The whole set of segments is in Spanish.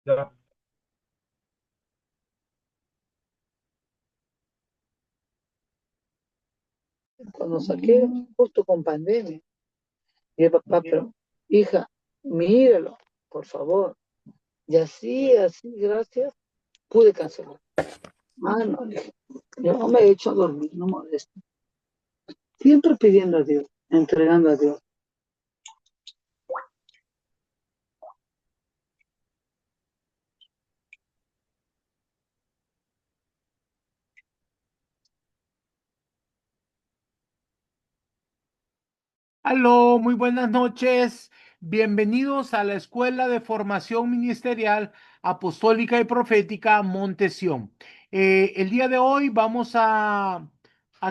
Ya. Cuando saqué, justo con pandemia, y el papá, pero hija, míralo, por favor. Y así, gracias, pude cancelar. Ah, no, le dije, yo no me he hecho a dormir, no molesto. Siempre pidiendo a Dios, entregando a Dios. Aló, muy buenas noches. Bienvenidos a la Escuela de Formación Ministerial Apostólica y Profética Montesión. El día de hoy vamos a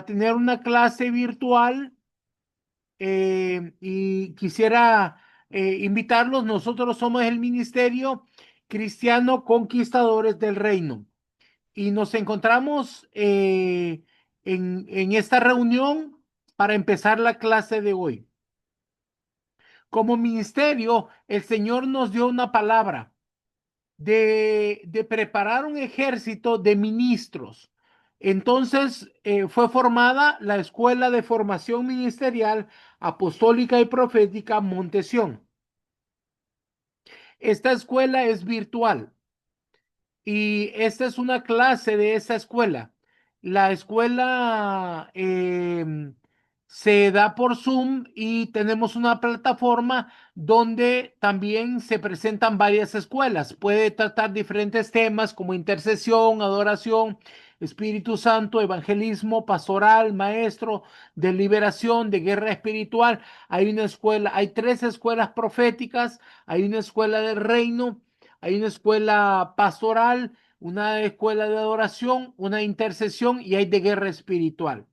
tener una clase virtual y quisiera invitarlos. Nosotros somos el Ministerio Cristiano Conquistadores del Reino y nos encontramos en esta reunión para empezar la clase de hoy. Como ministerio, el Señor nos dio una palabra de preparar un ejército de ministros. Entonces fue formada la Escuela de Formación Ministerial Apostólica y Profética Montesión. Esta escuela es virtual. Y esta es una clase de esa escuela. La escuela se da por Zoom y tenemos una plataforma donde también se presentan varias escuelas. Puede tratar diferentes temas como intercesión, adoración, Espíritu Santo, evangelismo, pastoral, maestro, de liberación, de guerra espiritual. Hay una escuela, hay tres escuelas proféticas, hay una escuela del reino, hay una escuela pastoral, una escuela de adoración, una de intercesión y hay de guerra espiritual.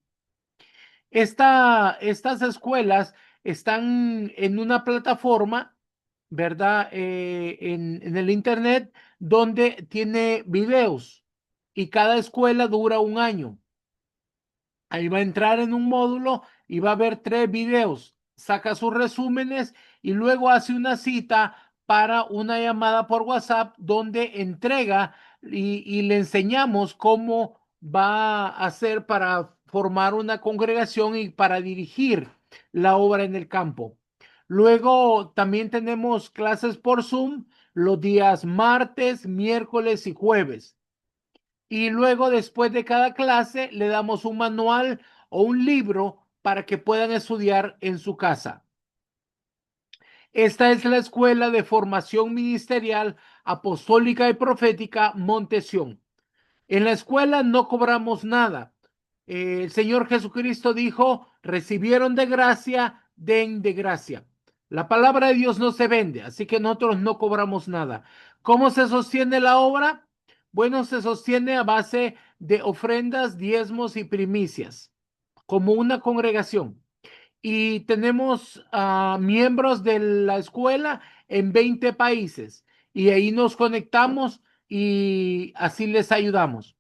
Estas escuelas están en una plataforma, ¿verdad? En el Internet donde tiene videos y cada escuela dura un año. Ahí va a entrar en un módulo y va a ver tres videos, saca sus resúmenes y luego hace una cita para una llamada por WhatsApp donde entrega y le enseñamos cómo va a hacer para formar una congregación y para dirigir la obra en el campo. Luego también tenemos clases por Zoom los días martes, miércoles y jueves. Y luego, después de cada clase, le damos un manual o un libro para que puedan estudiar en su casa. Esta es la Escuela de Formación Ministerial Apostólica y Profética Montesión. En la escuela no cobramos nada. El Señor Jesucristo dijo, recibieron de gracia, den de gracia. La palabra de Dios no se vende, así que nosotros no cobramos nada. ¿Cómo se sostiene la obra? Bueno, se sostiene a base de ofrendas, diezmos y primicias, como una congregación. Y tenemos miembros de la escuela en 20 países y ahí nos conectamos y así les ayudamos.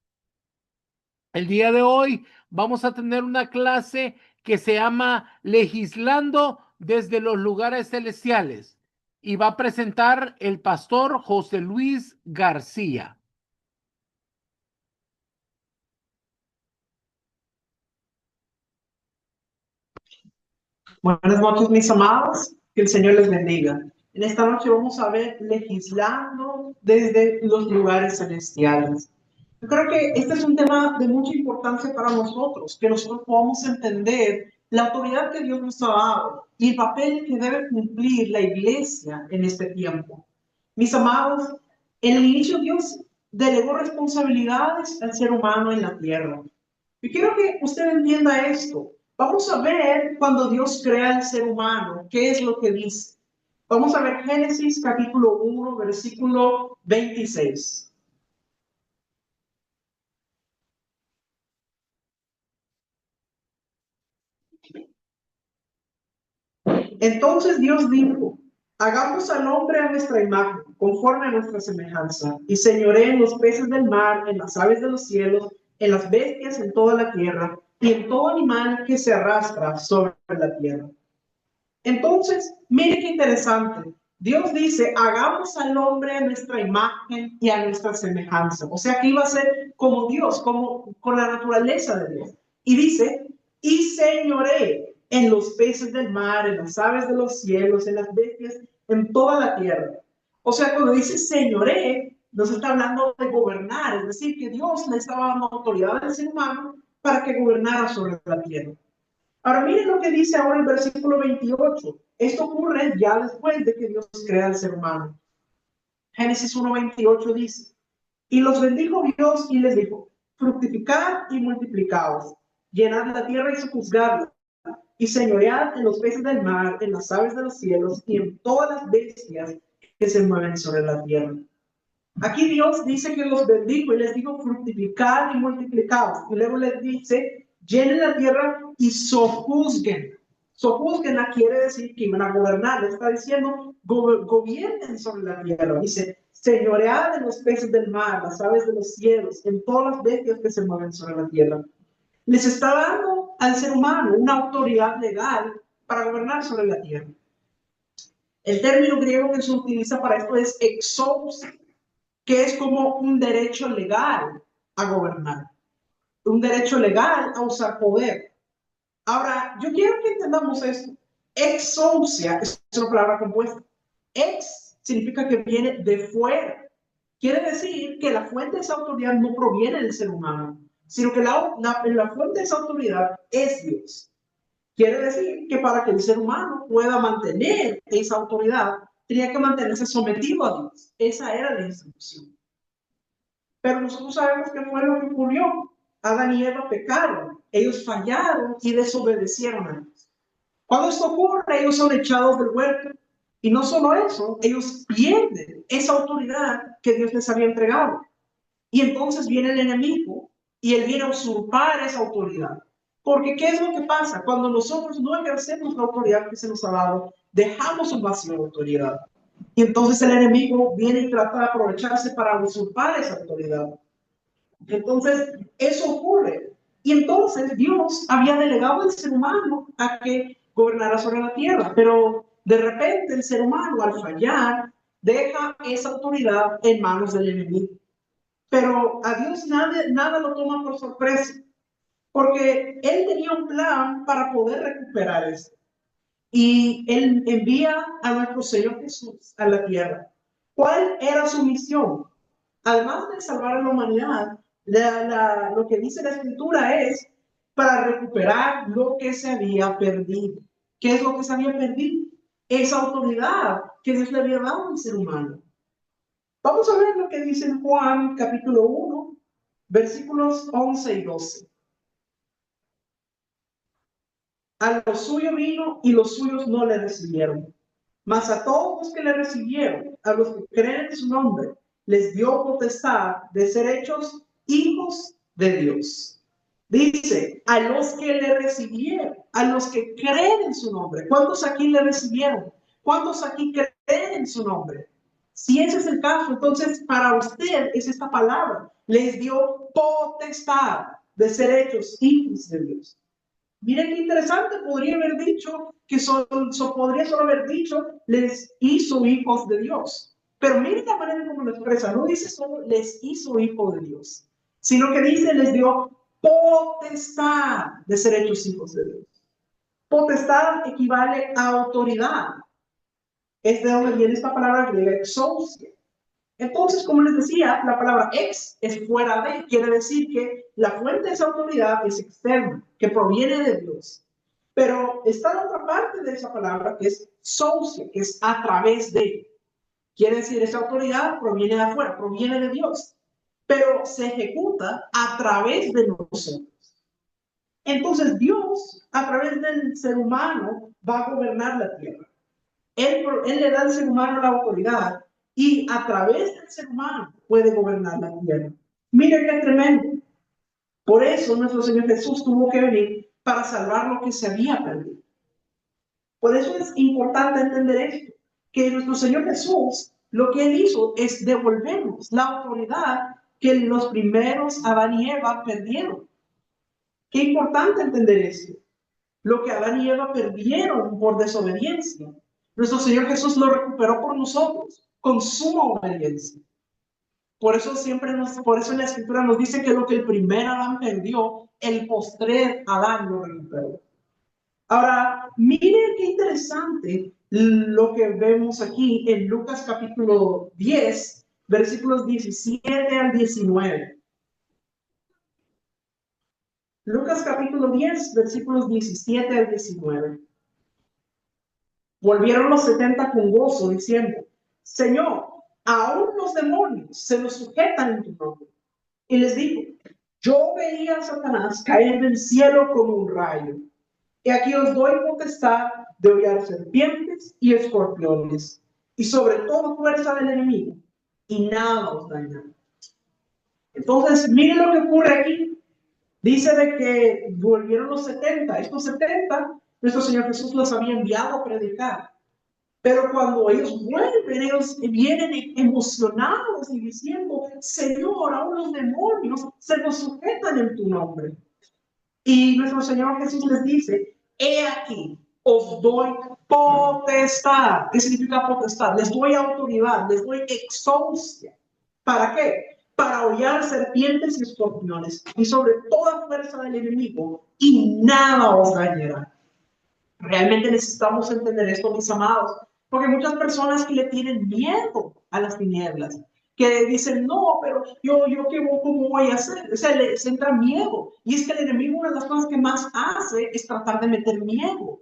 El día de hoy vamos a tener una clase que se llama Legislando desde los lugares celestiales y va a presentar el pastor José Luis García. Buenas noches, mis amados. Que el Señor les bendiga. En esta noche vamos a ver legislando desde los lugares celestiales. Yo creo que este es un tema de mucha importancia para nosotros, que nosotros podamos entender la autoridad que Dios nos ha dado y el papel que debe cumplir la iglesia en este tiempo. Mis amados, en el inicio Dios delegó responsabilidades al ser humano en la tierra. Y quiero que usted entienda esto. Vamos a ver cuando Dios crea al ser humano, qué es lo que dice. Vamos a ver Génesis capítulo 1, versículo 26. Entonces Dios dijo, hagamos al hombre a nuestra imagen, conforme a nuestra semejanza, y señoree en los peces del mar, en las aves de los cielos, en las bestias, en toda la tierra, y en todo animal que se arrastra sobre la tierra. Entonces, mire qué interesante. Dios dice, hagamos al hombre a nuestra imagen y a nuestra semejanza. O sea, que iba a ser como Dios, como con la naturaleza de Dios. Y dice, y señoree en los peces del mar, en las aves de los cielos, en las bestias, en toda la tierra. O sea, cuando dice señoree, nos está hablando de gobernar, es decir, que Dios le estaba dando autoridad al ser humano para que gobernara sobre la tierra. Ahora miren lo que dice ahora el versículo 28. Esto ocurre ya después de que Dios crea al ser humano. Génesis 1:28 dice, y los bendijo Dios y les dijo, fructificad y multiplicaos, llenad la tierra y sojuzgadla, y señoread en los peces del mar, en las aves de los cielos y en todas las bestias que se mueven sobre la tierra. Aquí Dios dice que los bendijo y les dijo fructificad y multiplicaos. Y luego les dice, llenen la tierra y sojuzguen. Sojuzguenla quiere decir que iban a gobernar. Le está diciendo, gobiernen sobre la tierra. Dice, señoread en los peces del mar, las aves de los cielos, en todas las bestias que se mueven sobre la tierra. Les está dando al ser humano una autoridad legal para gobernar sobre la tierra. El término griego que se utiliza para esto es exousia, que es como un derecho legal a gobernar, un derecho legal a usar poder. Ahora, yo quiero que entendamos esto. Exousia es una palabra compuesta. Ex significa que viene de fuera. Quiere decir que la fuente de esa autoridad no proviene del ser humano, sino que la fuente de esa autoridad es Dios. Quiere decir que para que el ser humano pueda mantener esa autoridad, tenía que mantenerse sometido a Dios. Esa era la instrucción. Pero nosotros sabemos que fue lo que ocurrió. Adán y Eva pecaron, ellos fallaron y desobedecieron a Dios. Cuando esto ocurre, ellos son echados del huerto. Y no solo eso, ellos pierden esa autoridad que Dios les había entregado. Y entonces viene el enemigo y él viene a usurpar esa autoridad. Porque ¿qué es lo que pasa? Cuando nosotros no ejercemos la autoridad que se nos ha dado, dejamos un vacío de autoridad. Y entonces el enemigo viene y trata de aprovecharse para usurpar esa autoridad. Entonces, eso ocurre. Y entonces Dios había delegado al ser humano a que gobernara sobre la tierra, pero de repente el ser humano al fallar deja esa autoridad en manos del enemigo. Pero a Dios nada lo toma por sorpresa, porque Él tenía un plan para poder recuperar eso. Y Él envía a nuestro Señor Jesús a la tierra. ¿Cuál era su misión? Además de salvar a la humanidad, lo que dice la Escritura es para recuperar lo que se había perdido. ¿Qué es lo que se había perdido? Esa autoridad que Dios le había dado al ser humano. Vamos a ver lo que dice en Juan capítulo 1, versículos 11 y 12. A los suyos vino y los suyos no le recibieron. Mas a todos los que le recibieron, a los que creen en su nombre, les dio potestad de ser hechos hijos de Dios. Dice, a los que le recibieron, a los que creen en su nombre. ¿Cuántos aquí le recibieron? ¿Cuántos aquí creen en su nombre? Si ese es el caso, entonces para usted es esta palabra. Les dio potestad de ser hechos hijos de Dios. Miren qué interesante, podría haber dicho que podría solo haber dicho, les hizo hijos de Dios. Pero miren la manera como lo expresa, no dice solo les hizo hijos de Dios, sino que dice les dio potestad de ser hechos hijos de Dios. Potestad equivale a autoridad. Es de donde viene esta palabra griega exousia. Entonces, como les decía, la palabra ex es fuera de, quiere decir que la fuente de esa autoridad es externa, que proviene de Dios. Pero está la otra parte de esa palabra que es sousia, que es a través de. Quiere decir, esa autoridad proviene de afuera, proviene de Dios, pero se ejecuta a través de nosotros. Entonces, Dios, a través del ser humano, va a gobernar la tierra. Él le da al ser humano la autoridad y a través del ser humano puede gobernar la tierra. Miren qué tremendo. Por eso nuestro Señor Jesús tuvo que venir para salvar lo que se había perdido. Por eso es importante entender esto, que nuestro Señor Jesús, lo que Él hizo es devolvernos la autoridad que los primeros Adán y Eva perdieron. Qué importante entender esto. Lo que Adán y Eva perdieron por desobediencia, Nuestro Señor Jesús lo recuperó por nosotros, con suma obediencia. Por eso por eso en la Escritura nos dice que lo que el primer Adán perdió, el postrer Adán lo recuperó. Ahora, miren qué interesante lo que vemos aquí en Lucas capítulo 10, versículos 17 al 19. Lucas capítulo 10, versículos 17 al 19. Volvieron los 70 con gozo, diciendo: Señor, aún los demonios se nos sujetan en tu nombre. Y les dijo: yo veía a Satanás caer del cielo como un rayo. Y aquí os doy potestad de hollar serpientes y escorpiones, y sobre toda fuerza del enemigo, y nada os dañará. Entonces, miren lo que ocurre aquí. Dice de que volvieron los 70. Estos 70, nuestro Señor Jesús los había enviado a predicar. Pero cuando ellos vuelven, ellos vienen emocionados y diciendo: Señor, aún los demonios se nos sujetan en tu nombre. Y nuestro Señor Jesús les dice: he aquí, os doy potestad. ¿Qué significa potestad? Les doy autoridad, les doy exousia. ¿Para qué? Para hollar serpientes y escorpiones, y sobre toda fuerza del enemigo, y nada os dañará. Realmente necesitamos entender esto, mis amados, porque muchas personas que le tienen miedo a las tinieblas, que dicen: no, pero yo ¿cómo voy a hacer? O sea, les entra miedo. Y es que el enemigo, una de las cosas que más hace es tratar de meter miedo.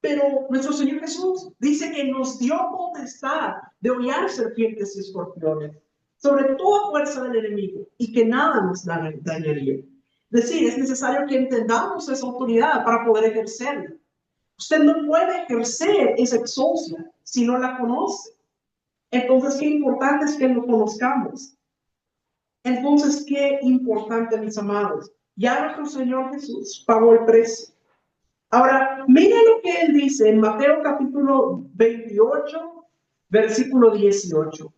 Pero nuestro Señor Jesús dice que nos dio potestad de hollar serpientes y escorpiones, sobre toda fuerza del enemigo, y que nada nos dañaría. Es decir, es necesario que entendamos esa autoridad para poder ejercerla. Usted no puede ejercer esa exousia si no la conoce. Entonces, qué importante es que lo conozcamos. Entonces, qué importante, mis amados. Ya nuestro Señor Jesús pagó el precio. Ahora, mira lo que Él dice en Mateo capítulo 28, versículo 18.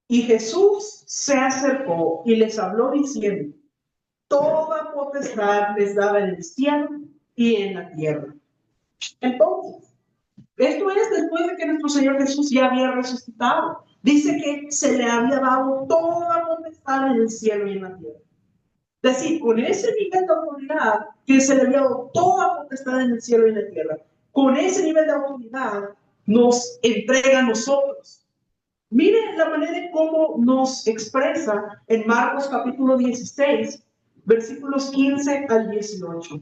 Y Jesús se acercó y les habló diciendo: toda potestad les daba en el cielo y en la tierra. Entonces, esto es después de que nuestro Señor Jesús ya había resucitado. Dice que se le había dado toda potestad en el cielo y en la tierra. Es decir, con ese nivel de autoridad, que se le había dado toda potestad en el cielo y en la tierra, con ese nivel de autoridad nos entrega a nosotros. Miren la manera en cómo nos expresa en Marcos capítulo 16, versículos 15 al 18.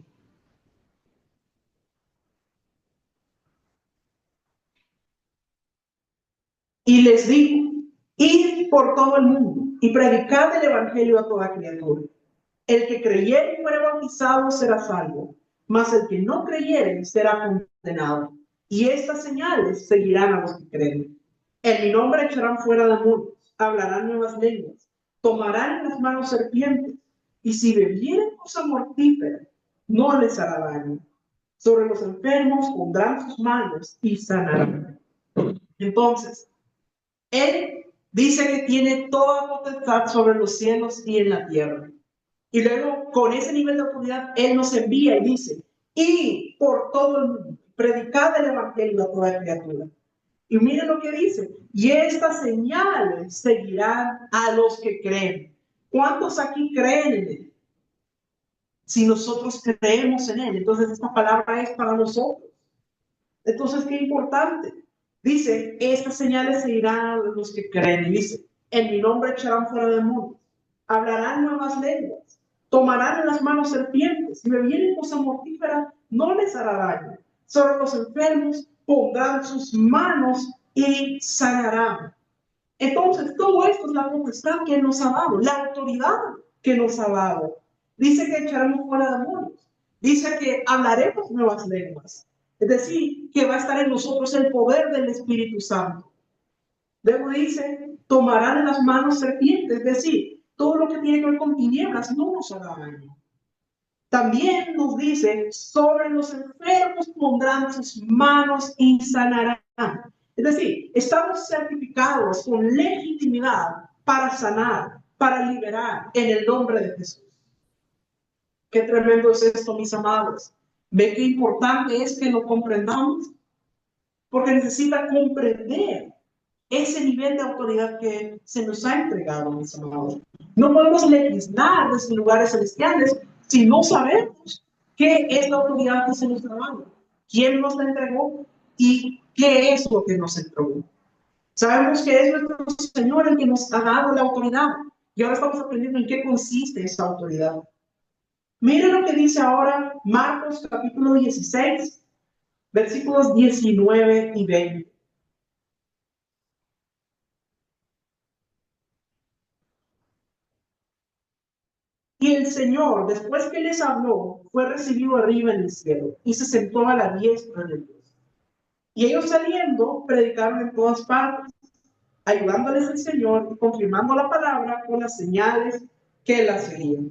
Y les dijo: id por todo el mundo y predicad el evangelio a toda criatura. El que creyere y fuere bautizado será salvo, mas el que no creyere será condenado. Y estas señales seguirán a los que creen. En mi nombre echarán fuera demonios, hablarán nuevas lenguas, tomarán en las manos serpientes, y si bebieren cosa mortífera, no les hará daño. Sobre los enfermos pondrán sus manos y sanarán. Entonces, Él dice que tiene toda potestad sobre los cielos y en la tierra. Y luego, con ese nivel de autoridad, Él nos envía y dice: y por todo el mundo, predicad el evangelio a toda criatura. Y miren lo que dice: y estas señales seguirán a los que creen. ¿Cuántos aquí creen en Él? Si nosotros creemos en Él, entonces esta palabra es para nosotros. Entonces, qué importante. Dice: estas señales seguirán a los que creen. Y dice: en mi nombre echarán fuera demonios, hablarán nuevas lenguas, tomarán en las manos serpientes, y bebieren cosa mortífera, no les hará daño. Sobre los enfermos pondrán sus manos y sanarán. Entonces, todo esto es la potestad que nos ha dado, la autoridad que nos ha dado. Dice que echaremos fuera demonios. Dice que hablaremos nuevas lenguas. Es decir, que va a estar en nosotros el poder del Espíritu Santo. Luego dice: tomarán en las manos serpientes. Es decir, todo lo que tiene que ver con tinieblas no nos hará daño. También nos dice: sobre los enfermos pondrán sus manos y sanarán. Es decir, estamos certificados con legitimidad para sanar, para liberar en el nombre de Jesús. Qué tremendo es esto, mis amados. ¿Ve qué importante es que lo comprendamos? Porque necesita comprender ese nivel de autoridad que se nos ha entregado, mis amados. No podemos legislar desde lugares celestiales si no sabemos qué es la autoridad que se nos ha dado, quién nos la entregó y qué es lo que nos entregó. Sabemos que es nuestro Señor el que nos ha dado la autoridad y ahora estamos aprendiendo en qué consiste esa autoridad. Miren lo que dice ahora Marcos capítulo 16, versículos 19 y 20. Y el Señor, después que les habló, fue recibido arriba en el cielo y se sentó a la diestra de Dios. Y ellos saliendo, predicaron en todas partes, ayudándoles el Señor y confirmando la palabra con las señales que la seguían.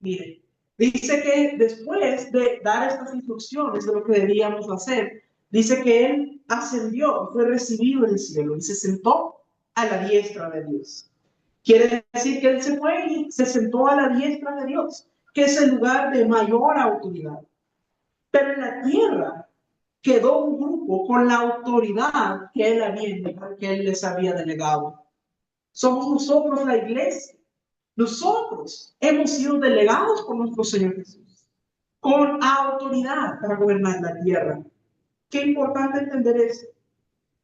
Miren, dice que después de dar estas instrucciones de lo que debíamos hacer, dice que Él ascendió, fue recibido en el cielo y se sentó a la diestra de Dios. Quiere decir que Él se fue y se sentó a la diestra de Dios, que es el lugar de mayor autoridad. Pero en la tierra quedó un grupo con la autoridad que Él les había delegado. Somos nosotros la iglesia. Nosotros hemos sido delegados por nuestro Señor Jesús con autoridad para gobernar la tierra. Qué importante entender eso.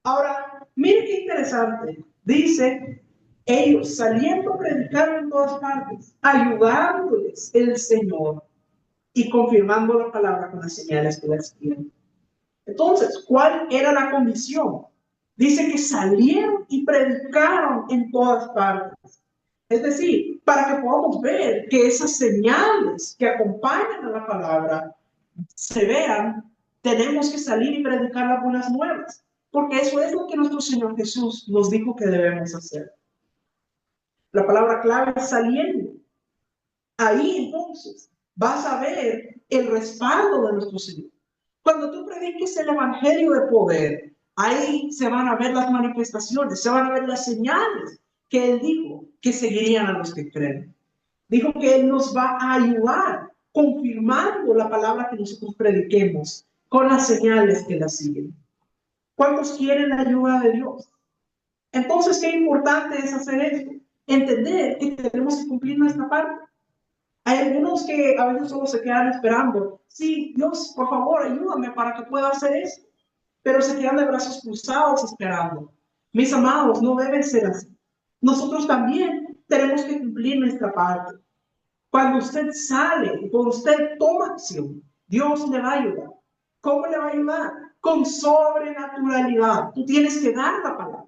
Ahora, miren qué interesante. Dice, ellos saliendo a predicar en todas partes, ayudándoles el Señor y confirmando la palabra con las señales que las tienen. Entonces, ¿cuál era la condición? Dice que salieron y predicaron en todas partes. Es decir, para que podamos ver que esas señales que acompañan a la palabra se vean, tenemos que salir y predicar las buenas nuevas, porque eso es lo que nuestro Señor Jesús nos dijo que debemos hacer. La palabra clave es saliendo. Ahí entonces vas a ver el respaldo de nuestro Señor. Cuando tú prediques el evangelio de poder, ahí se van a ver las manifestaciones, se van a ver las señales que Él dijo que seguirían a los que creen. Dijo que Él nos va a ayudar confirmando la palabra que nosotros prediquemos con las señales que la siguen. ¿Cuántos quieren la ayuda de Dios? Entonces, qué importante es hacer esto. Entender que tenemos que cumplir nuestra parte. Hay algunos que a veces solo se quedan esperando. Sí, Dios, por favor, ayúdame para que pueda hacer eso. Pero se quedan de brazos cruzados esperando. Mis amados, no debe ser así. Nosotros también tenemos que cumplir nuestra parte. Cuando usted sale, cuando usted toma acción, Dios le va a ayudar. ¿Cómo le va a ayudar? Con sobrenaturalidad. Tú tienes que dar la palabra.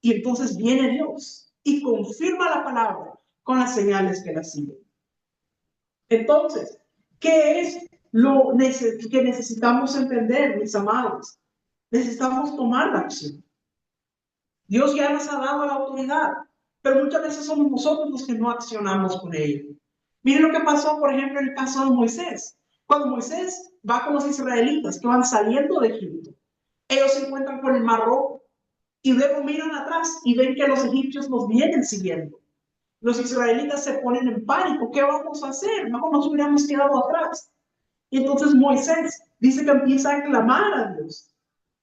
Y entonces viene Dios y confirma la palabra con las señales que la siguen. Entonces, ¿qué es lo que necesitamos entender, mis amados? Necesitamos tomar la acción. Dios ya nos ha dado la autoridad, pero muchas veces somos nosotros los que no accionamos con ella. Miren lo que pasó, por ejemplo, en el caso de Moisés. Cuando Moisés va con los israelitas que van saliendo de Egipto, ellos se encuentran con el Mar Rojo y luego miran atrás y ven que los egipcios los vienen siguiendo. Los israelitas se ponen en pánico. ¿Qué vamos a hacer? No nos hubiéramos quedado atrás. Y entonces Moisés dice que empieza a clamar a Dios.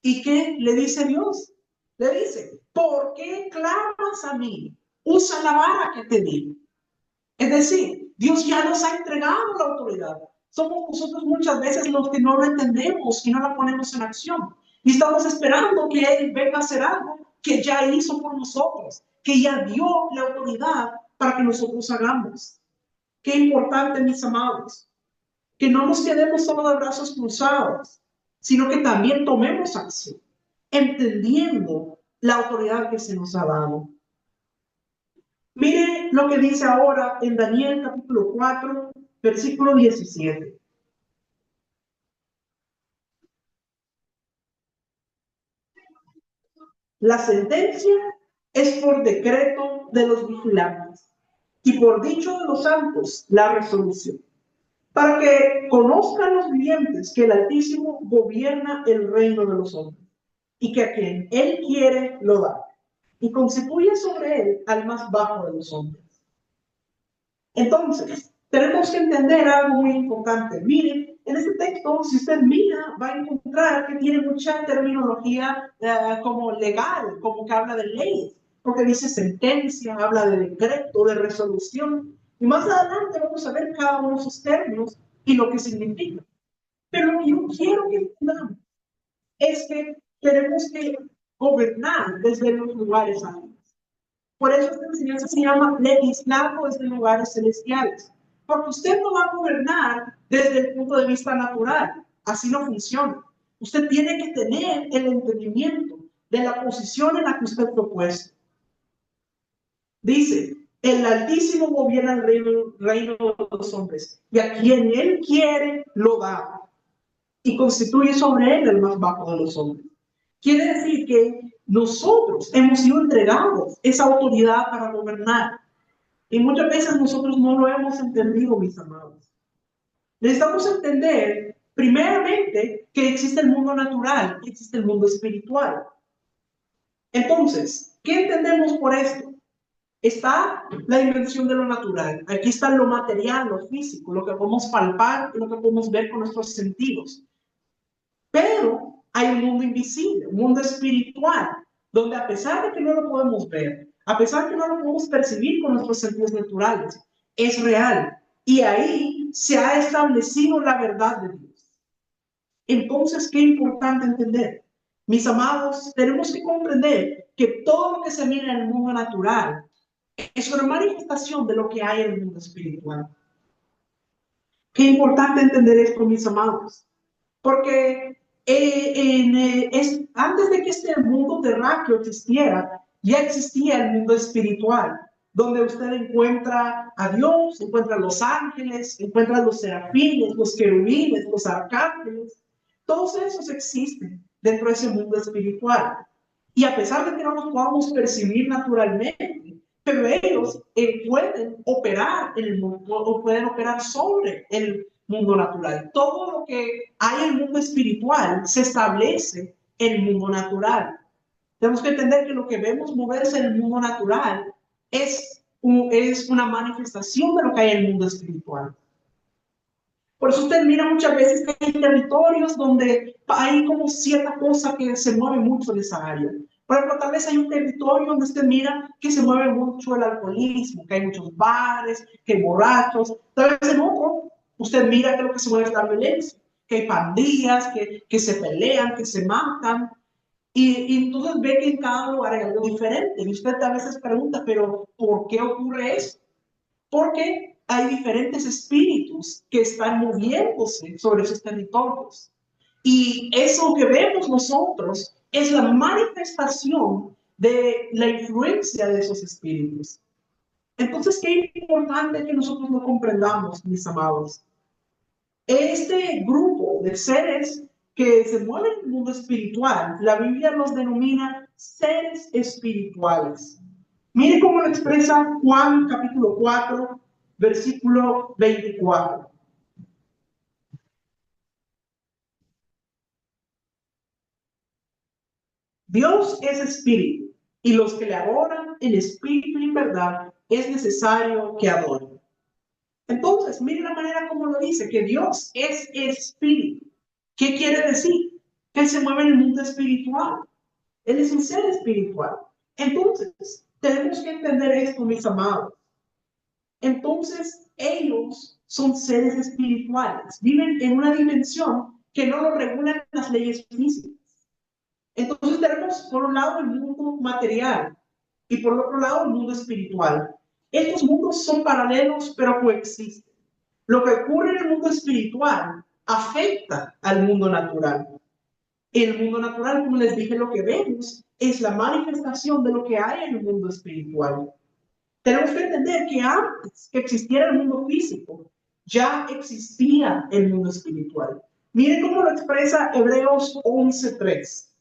¿Y qué le dice Dios? Le dice, ¿por qué clamas a mí? Usa la vara que te di. Es decir, Dios ya nos ha entregado la autoridad. Somos nosotros muchas veces los que no lo entendemos y no la ponemos en acción. Y estamos esperando que Él venga a hacer algo que ya hizo por nosotros, que ya dio la autoridad para que nosotros hagamos. Qué importante, mis amados, que no nos quedemos solo de brazos cruzados, sino que también tomemos acción, entendiendo la autoridad que se nos ha dado. Mire lo que dice ahora en Daniel capítulo 4, versículo 17. La sentencia es por decreto de los vigilantes y por dicho de los santos la resolución, para que conozcan los vivientes que el Altísimo gobierna el reino de los hombres y que a quien Él quiere lo da y constituye sobre él al más bajo de los hombres. Entonces, tenemos que entender algo muy importante. Miren, en este texto, si usted mira, va a encontrar que tiene mucha terminología como legal, como que habla de leyes, porque dice sentencia, habla de decreto, de resolución. Y más adelante vamos a ver cada uno de esos términos y lo que significa. Pero lo que yo quiero que entendamos es que tenemos que gobernar desde los lugares altos. Por eso esta enseñanza se llama legislando desde lugares celestiales. Porque usted no va a gobernar desde el punto de vista natural. Así no funciona. Usted tiene que tener el entendimiento de la posición en la que usted fue puesto. Dice, el Altísimo gobierna el reino de los hombres, y a quien él quiere lo da, y constituye sobre él el más bajo de los hombres. Quiere decir que nosotros hemos sido entregados esa autoridad para gobernar. Y muchas veces nosotros no lo hemos entendido, mis amados. Necesitamos entender, primeramente, que existe el mundo natural y existe el mundo espiritual. Entonces, ¿qué entendemos por esto? Está la dimensión de lo natural. Aquí está lo material, lo físico, lo que podemos palpar y lo que podemos ver con nuestros sentidos. Pero hay un mundo invisible, un mundo espiritual, donde a pesar de que no lo podemos ver, a pesar de que no lo podemos percibir con nuestros sentidos naturales, es real. Y ahí se ha establecido la verdad de Dios. Entonces, qué importante entender. Mis amados, tenemos que comprender que todo lo que se mira en el mundo natural es una manifestación de lo que hay en el mundo espiritual. Qué importante entender esto, mis amados. Porque antes de que este mundo terráqueo existiera, ya existía el mundo espiritual, donde usted encuentra a Dios, encuentra a los ángeles, encuentra a los serafines, los querubines, los arcángeles. Todos esos existen dentro de ese mundo espiritual. Y a pesar de que no los podamos percibir naturalmente, pero ellos pueden operar en el mundo, o pueden operar sobre el mundo natural. Todo lo que hay en el mundo espiritual se establece en el mundo natural. Tenemos que entender que lo que vemos moverse en el mundo natural es una manifestación de lo que hay en el mundo espiritual. Por eso usted mira muchas veces que hay territorios donde hay como cierta cosa que se mueve mucho en esa área. Por ejemplo, tal vez hay un territorio donde usted mira que se mueve mucho el alcoholismo, que hay muchos bares, que hay borrachos. Tal vez en otro, usted mira que lo que se mueve es la violencia, que hay pandillas, que se pelean, que se matan. Y entonces ve que en cada lugar hay algo diferente. Y usted a veces pregunta, pero ¿por qué ocurre eso? Porque hay diferentes espíritus que están moviéndose sobre esos territorios. Y eso que vemos nosotros es la manifestación de la influencia de esos espíritus. Entonces, qué importante que nosotros lo comprendamos, mis amados. Este grupo de seres que se mueven en el mundo espiritual, la Biblia los denomina seres espirituales. Mire cómo lo expresa Juan capítulo 4, versículo 24. Dios es espíritu, y los que le adoran en espíritu y en verdad es necesario que adoren. Entonces, mire la manera como lo dice, que Dios es espíritu. ¿Qué quiere decir? Que Él se mueve en el mundo espiritual. Él es un ser espiritual. Entonces, tenemos que entender esto, mis amados. Entonces, ellos son seres espirituales. Viven en una dimensión que no lo regulan las leyes físicas. Entonces, tenemos por un lado el mundo material y por otro lado el mundo espiritual. Estos mundos son paralelos, pero coexisten. Lo que ocurre en el mundo espiritual afecta al mundo natural. En el mundo natural, como les dije, lo que vemos es la manifestación de lo que hay en el mundo espiritual. Tenemos que entender que antes que existiera el mundo físico, ya existía el mundo espiritual. Miren cómo lo expresa Hebreos 11:3.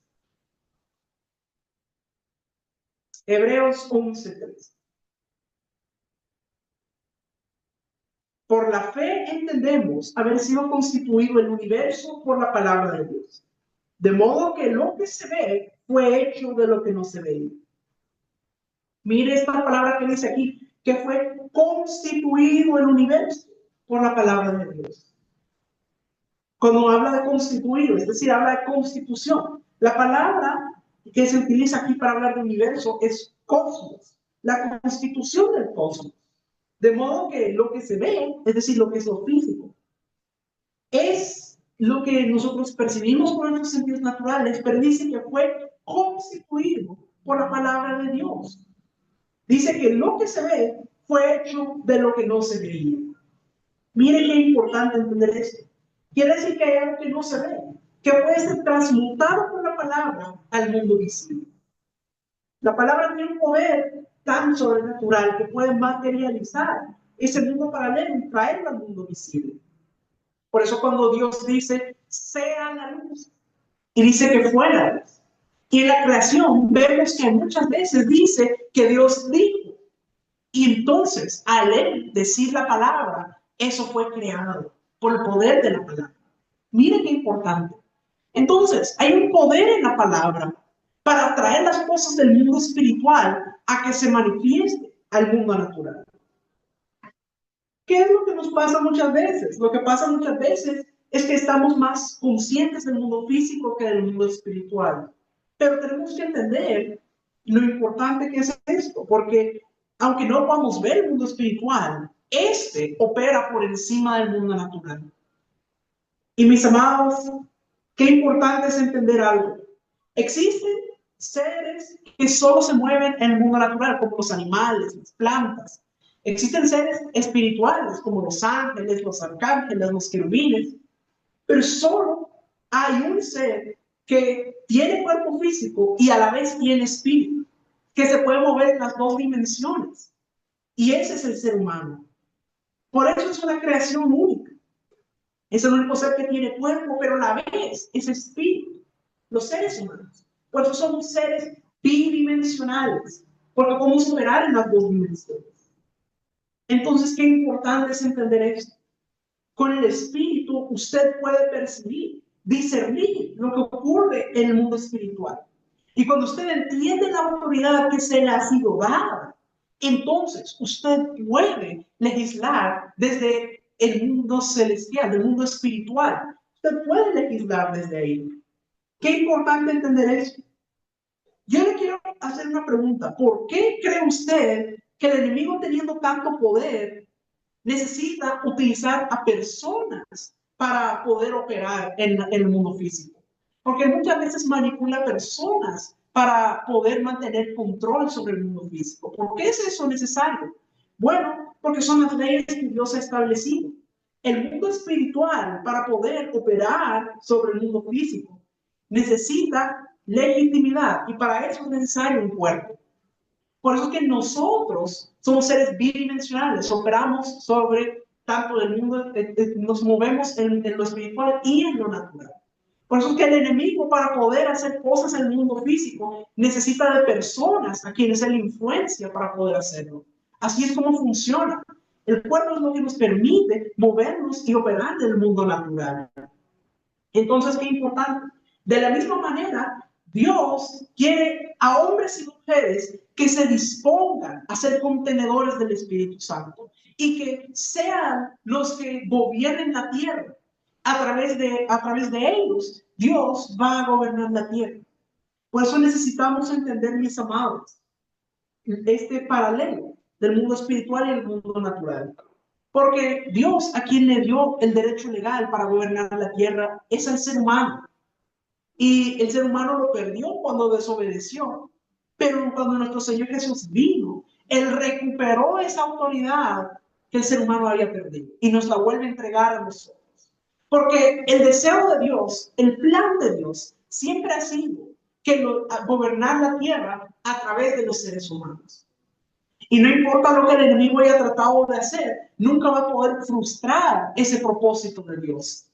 Hebreos 11:3. Por la fe entendemos haber sido constituido el universo por la palabra de Dios. De modo que lo que se ve fue hecho de lo que no se veía. Mire esta palabra que dice aquí, que fue constituido el universo. por la palabra de Dios. Cuando habla de constituir, es decir, habla de constitución. La palabra que se utiliza aquí para hablar de universo es cosmos, la constitución del cosmos. De modo que lo que se ve, es decir, lo que es lo físico, es lo que nosotros percibimos por nuestros sentidos naturales, pero dice que fue constituido por la palabra de Dios. Dice que lo que se ve fue hecho de lo que no se veía. Mire qué importante entender esto. Quiere decir que hay algo que no se ve, que puede ser transmutado por la palabra al mundo visible. La palabra tiene un poder tan sobrenatural que puede materializar ese mundo paralelo y traerlo al mundo visible. Por eso cuando Dios dice, sea la luz, y dice que fue la luz. Y en la creación vemos que muchas veces dice que Dios dijo. Y entonces, al él decir la palabra, eso fue creado por el poder de la palabra. Mire qué importante. Entonces, hay un poder en la palabra para traer las cosas del mundo espiritual a que se manifieste al mundo natural. ¿Qué es lo que nos pasa muchas veces? Lo que pasa muchas veces es que estamos más conscientes del mundo físico que del mundo espiritual. Pero tenemos que entender lo importante que es esto, porque aunque no podamos ver el mundo espiritual, este opera por encima del mundo natural. Y mis amados, qué importante es entender algo. Existen seres que solo se mueven en el mundo natural, como los animales, las plantas. Existen seres espirituales, como los ángeles, los arcángeles, los querubines. Pero solo hay un ser que tiene cuerpo físico y a la vez tiene espíritu, que se puede mover en las dos dimensiones. Y ese es el ser humano. Por eso es una creación única. Es el único ser que tiene cuerpo, pero a la vez es espíritu. Los seres humanos. Por eso somos seres bidimensionales, porque podemos operar en las dos dimensiones. Entonces, qué importante es entender esto. Con el espíritu usted puede percibir, discernir lo que ocurre en el mundo espiritual. Y cuando usted entiende la autoridad que se le ha sido dada, entonces usted puede legislar desde el mundo celestial, del mundo espiritual. Usted puede legislar desde ahí. Qué importante entender eso. Yo le quiero hacer una pregunta. ¿Por qué cree usted que el enemigo, teniendo tanto poder, necesita utilizar a personas para poder operar en el mundo físico? Porque muchas veces manipula personas para poder mantener control sobre el mundo físico. ¿Por qué es eso necesario? Bueno, porque son las leyes que Dios ha establecido. El mundo espiritual, para poder operar sobre el mundo físico, necesita legitimidad y para eso es necesario un cuerpo. Por eso es que nosotros somos seres bidimensionales, operamos sobre tanto el mundo, nos movemos en lo espiritual y en lo natural. Por eso es que el enemigo, para poder hacer cosas en el mundo físico, necesita de personas a quienes él influencia para poder hacerlo. Así es como funciona. El cuerpo es lo que nos permite movernos y operar en el mundo natural. Entonces, qué importante. De la misma manera, Dios quiere a hombres y mujeres que se dispongan a ser contenedores del Espíritu Santo y que sean los que gobiernen la tierra. A través de ellos, Dios va a gobernar la tierra. Por eso necesitamos entender, mis amados, este paralelo del mundo espiritual y el mundo natural. Porque Dios, a quien le dio el derecho legal para gobernar la tierra, es al ser humano. Y el ser humano lo perdió cuando desobedeció. Pero cuando nuestro Señor Jesús vino, Él recuperó esa autoridad que el ser humano había perdido y nos la vuelve a entregar a nosotros. Porque el deseo de Dios, el plan de Dios, siempre ha sido gobernar la tierra a través de los seres humanos. Y no importa lo que el enemigo haya tratado de hacer, nunca va a poder frustrar ese propósito de Dios.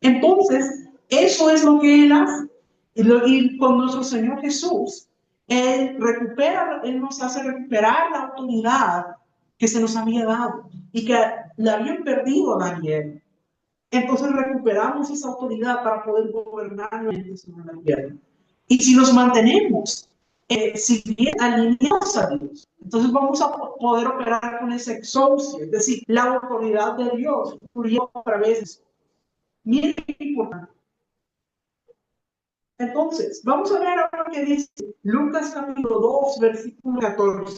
Entonces, eso es lo que Él hace. Y con nuestro Señor Jesús, Él nos hace recuperar la autoridad que se nos había dado y que la habían perdido a Daniel. Entonces recuperamos esa autoridad para poder gobernar sobre la tierra. Y si nos mantenemos si bien alineados a Dios, entonces vamos a poder operar con esa exousia, es decir, la autoridad de Dios fluyendo a través de eso. Miren qué importante. Entonces, vamos a ver ahora qué dice Lucas capítulo 2, versículo 14.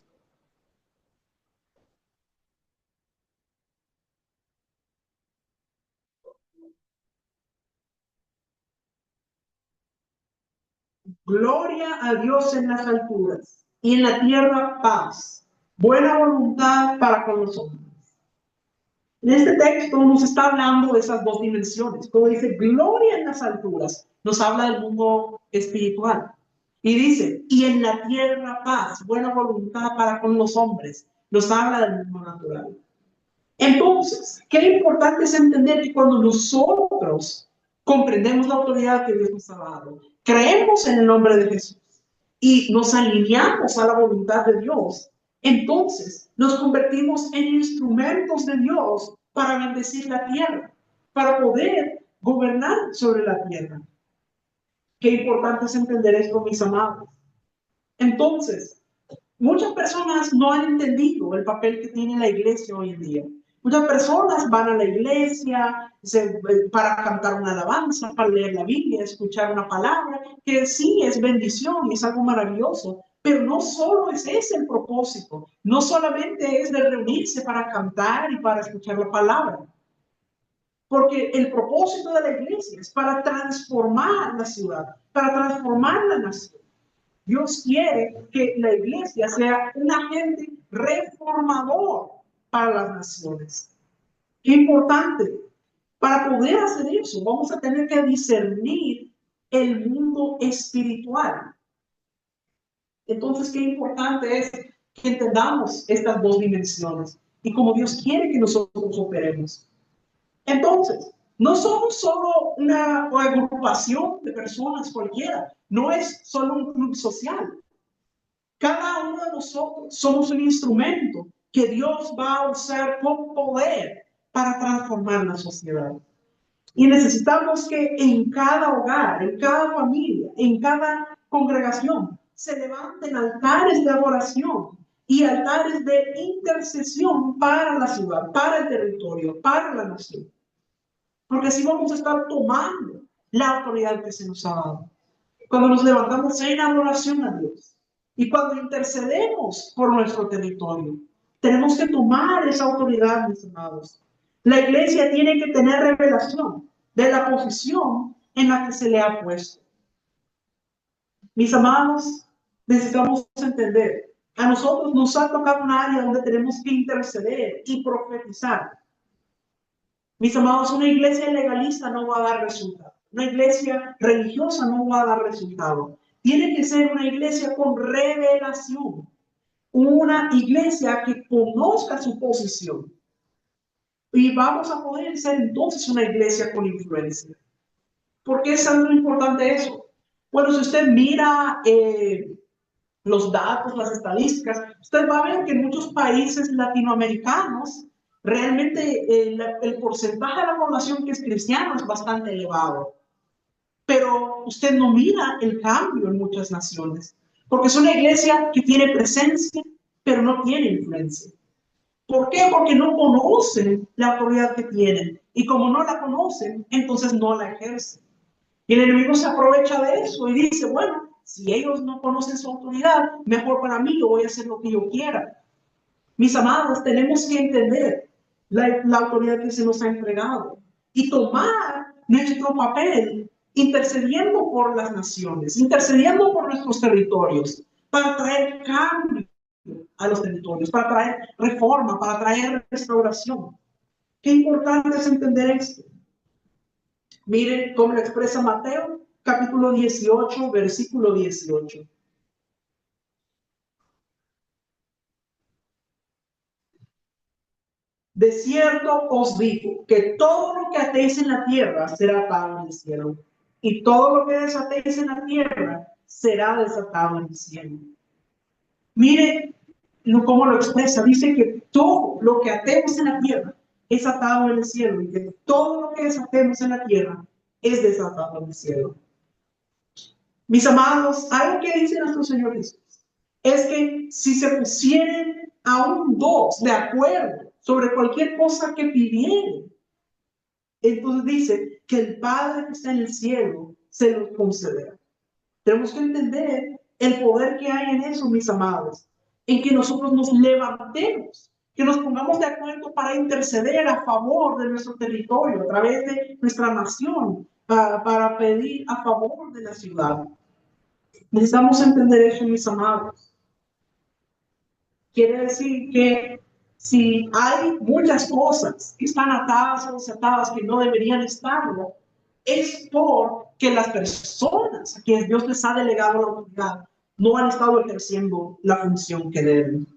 Gloria a Dios en las alturas y en la tierra paz, buena voluntad para con los hombres. En este texto nos está hablando de esas dos dimensiones. Como dice, gloria en las alturas, nos habla del mundo espiritual. Y dice, y en la tierra paz, buena voluntad para con los hombres, nos habla del mundo natural. Entonces, qué importante es entender que cuando nosotros comprendemos la autoridad que Dios nos ha dado, creemos en el nombre de Jesús y nos alineamos a la voluntad de Dios, entonces nos convertimos en instrumentos de Dios para bendecir la tierra, para poder gobernar sobre la tierra. Qué importante es entender esto, mis amados. Entonces, muchas personas no han entendido el papel que tiene la iglesia hoy en día. Muchas personas van a la iglesia para cantar una alabanza, para leer la Biblia, escuchar una palabra, que sí es bendición y es algo maravilloso, pero no solo es ese el propósito, no solamente es de reunirse para cantar y para escuchar la palabra, porque el propósito de la iglesia es para transformar la ciudad, para transformar la nación. Dios quiere que la iglesia sea un agente reformador para las naciones. Qué importante. Para poder hacer eso, vamos a tener que discernir el mundo espiritual. Entonces, qué importante es que entendamos estas dos dimensiones y cómo Dios quiere que nosotros operemos. Entonces, no somos solo una agrupación de personas cualquiera, no es solo un club social. Cada uno de nosotros somos un instrumento que Dios va a usar con poder para transformar la sociedad. Y necesitamos que en cada hogar, en cada familia, en cada congregación, se levanten altares de adoración y altares de intercesión para la ciudad, para el territorio, para la nación. Porque así vamos a estar tomando la autoridad que se nos ha dado. Cuando nos levantamos en adoración a Dios y cuando intercedemos por nuestro territorio, tenemos que tomar esa autoridad, mis amados. La iglesia tiene que tener revelación de la posición en la que se le ha puesto. Mis amados, necesitamos entender, a nosotros nos ha tocado un área donde tenemos que interceder y profetizar. Mis amados, una iglesia legalista no va a dar resultado. Una iglesia religiosa no va a dar resultado. Tiene que ser una iglesia con revelación. Una iglesia que conozca su posición. Y vamos a poder ser entonces una iglesia con influencia. ¿Por qué es tan importante eso? Bueno, si usted mira los datos, las estadísticas, usted va a ver que en muchos países latinoamericanos realmente el porcentaje de la población que es cristiana es bastante elevado. Pero usted no mira el cambio en muchas naciones, porque es una iglesia que tiene presencia, pero no tiene influencia. ¿Por qué? Porque no conocen la autoridad que tienen. Y como no la conocen, entonces no la ejercen. Y el enemigo se aprovecha de eso y dice, bueno, si ellos no conocen su autoridad, mejor para mí, yo voy a hacer lo que yo quiera. Mis amados, tenemos que entender la autoridad que se nos ha entregado y tomar nuestro papel intercediendo por las naciones, intercediendo por nuestros territorios, para traer cambio a los territorios, para traer reforma, para traer restauración. Qué importante es entender esto. Miren cómo lo expresa Mateo, capítulo 18, versículo 18. De cierto os digo que todo lo que atéis en la tierra será atado en el cielo, y todo lo que desatéis en la tierra será desatado en el cielo. Mire cómo lo expresa. Dice que todo lo que atemos en la tierra es atado en el cielo, y que todo lo que desatemos en la tierra es desatado en el cielo. Mis amados, algo que dice nuestro Señor Jesús es que si se pusieren aún dos de acuerdo sobre cualquier cosa que pidieren, entonces dice que el Padre que está en el cielo se los concederá. Tenemos que entender el poder que hay en eso, mis amados, en que nosotros nos levantemos, que nos pongamos de acuerdo para interceder a favor de nuestro territorio, a través de nuestra nación, para pedir a favor de la ciudad. Necesitamos entender eso, mis amados. Quiere decir que si hay muchas cosas que están atadas o desatadas que no deberían estarlo, es porque las personas a quienes Dios les ha delegado la autoridad no han estado ejerciendo la función que deben.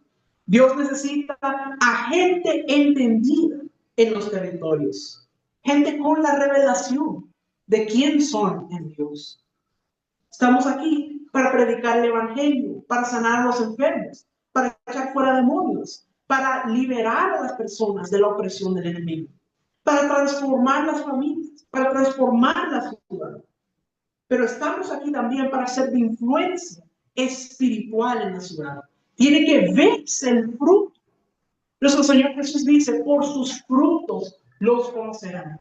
Dios necesita a gente entendida en los territorios, gente con la revelación de quién son en Dios. Estamos aquí para predicar el evangelio, para sanar a los enfermos, para echar fuera demonios, para liberar a las personas de la opresión del enemigo, para transformar las familias, para transformar la ciudad. Pero estamos aquí también para ser de influencia espiritual en la ciudad. Tiene que verse el fruto. Nuestro Señor Jesús dice, por sus frutos los conocerán.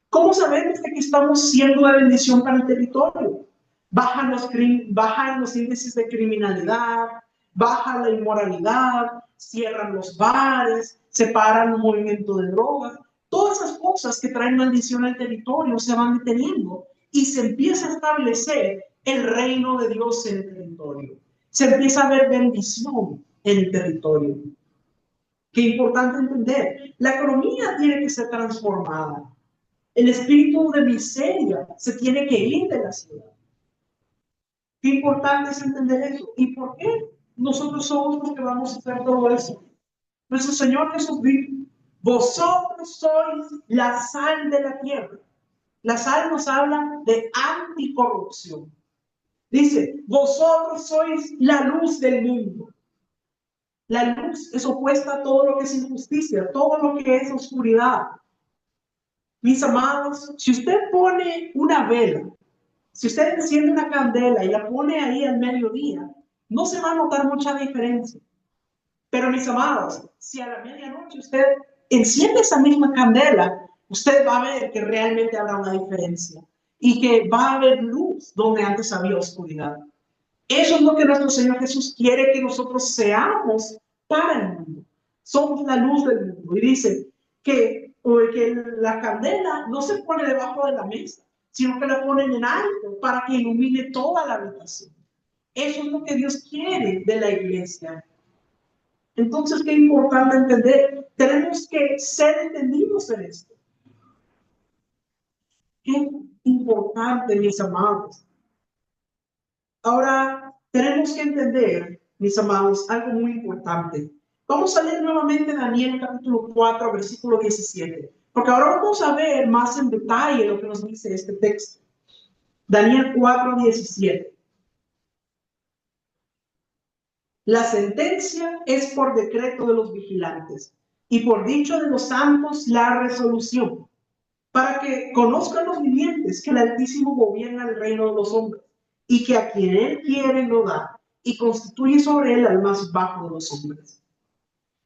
¿Cómo sabemos que estamos siendo una bendición para el territorio? Bajan los índices de criminalidad, baja la inmoralidad, cierran los bares, separan un movimiento de drogas. Todas esas cosas que traen maldición al territorio se van deteniendo y se empieza a establecer el reino de Dios en el territorio. Se empieza a ver bendición en el territorio. Qué importante entender. La economía tiene que ser transformada. El espíritu de miseria se tiene que ir de la ciudad. Qué importante es entender eso. ¿Y por qué nosotros somos los que vamos a hacer todo eso? Nuestro Señor Jesús dijo, vosotros sois la sal de la tierra. La sal nos habla de anticorrupción. Dice, vosotros sois la luz del mundo. La luz es opuesta a todo lo que es injusticia, todo lo que es oscuridad. Mis amados, si usted pone una vela, si usted enciende una candela y la pone ahí al mediodía, no se va a notar mucha diferencia. Pero mis amados, si a la medianoche usted enciende esa misma candela, usted va a ver que realmente habrá una diferencia y que va a haber luz donde antes había oscuridad. Eso es lo que nuestro Señor Jesús quiere que nosotros seamos para el mundo. Somos la luz del mundo. Y dice que la candela no se pone debajo de la mesa, sino que la ponen en alto para que ilumine toda la habitación. Eso es lo que Dios quiere de la iglesia. Entonces, qué importante entender. Tenemos que ser entendidos en esto. Qué importante, mis amados. Ahora, tenemos que entender, mis amados, algo muy importante. Vamos a leer nuevamente Daniel capítulo 4, versículo 17, porque ahora vamos a ver más en detalle lo que nos dice este texto. Daniel 4, 17. La sentencia es por decreto de los vigilantes y por dicho de los santos la resolución, para que conozcan los vivientes que el Altísimo gobierna el reino de los hombres y que a quien él quiere lo da y constituye sobre él al más bajo de los hombres.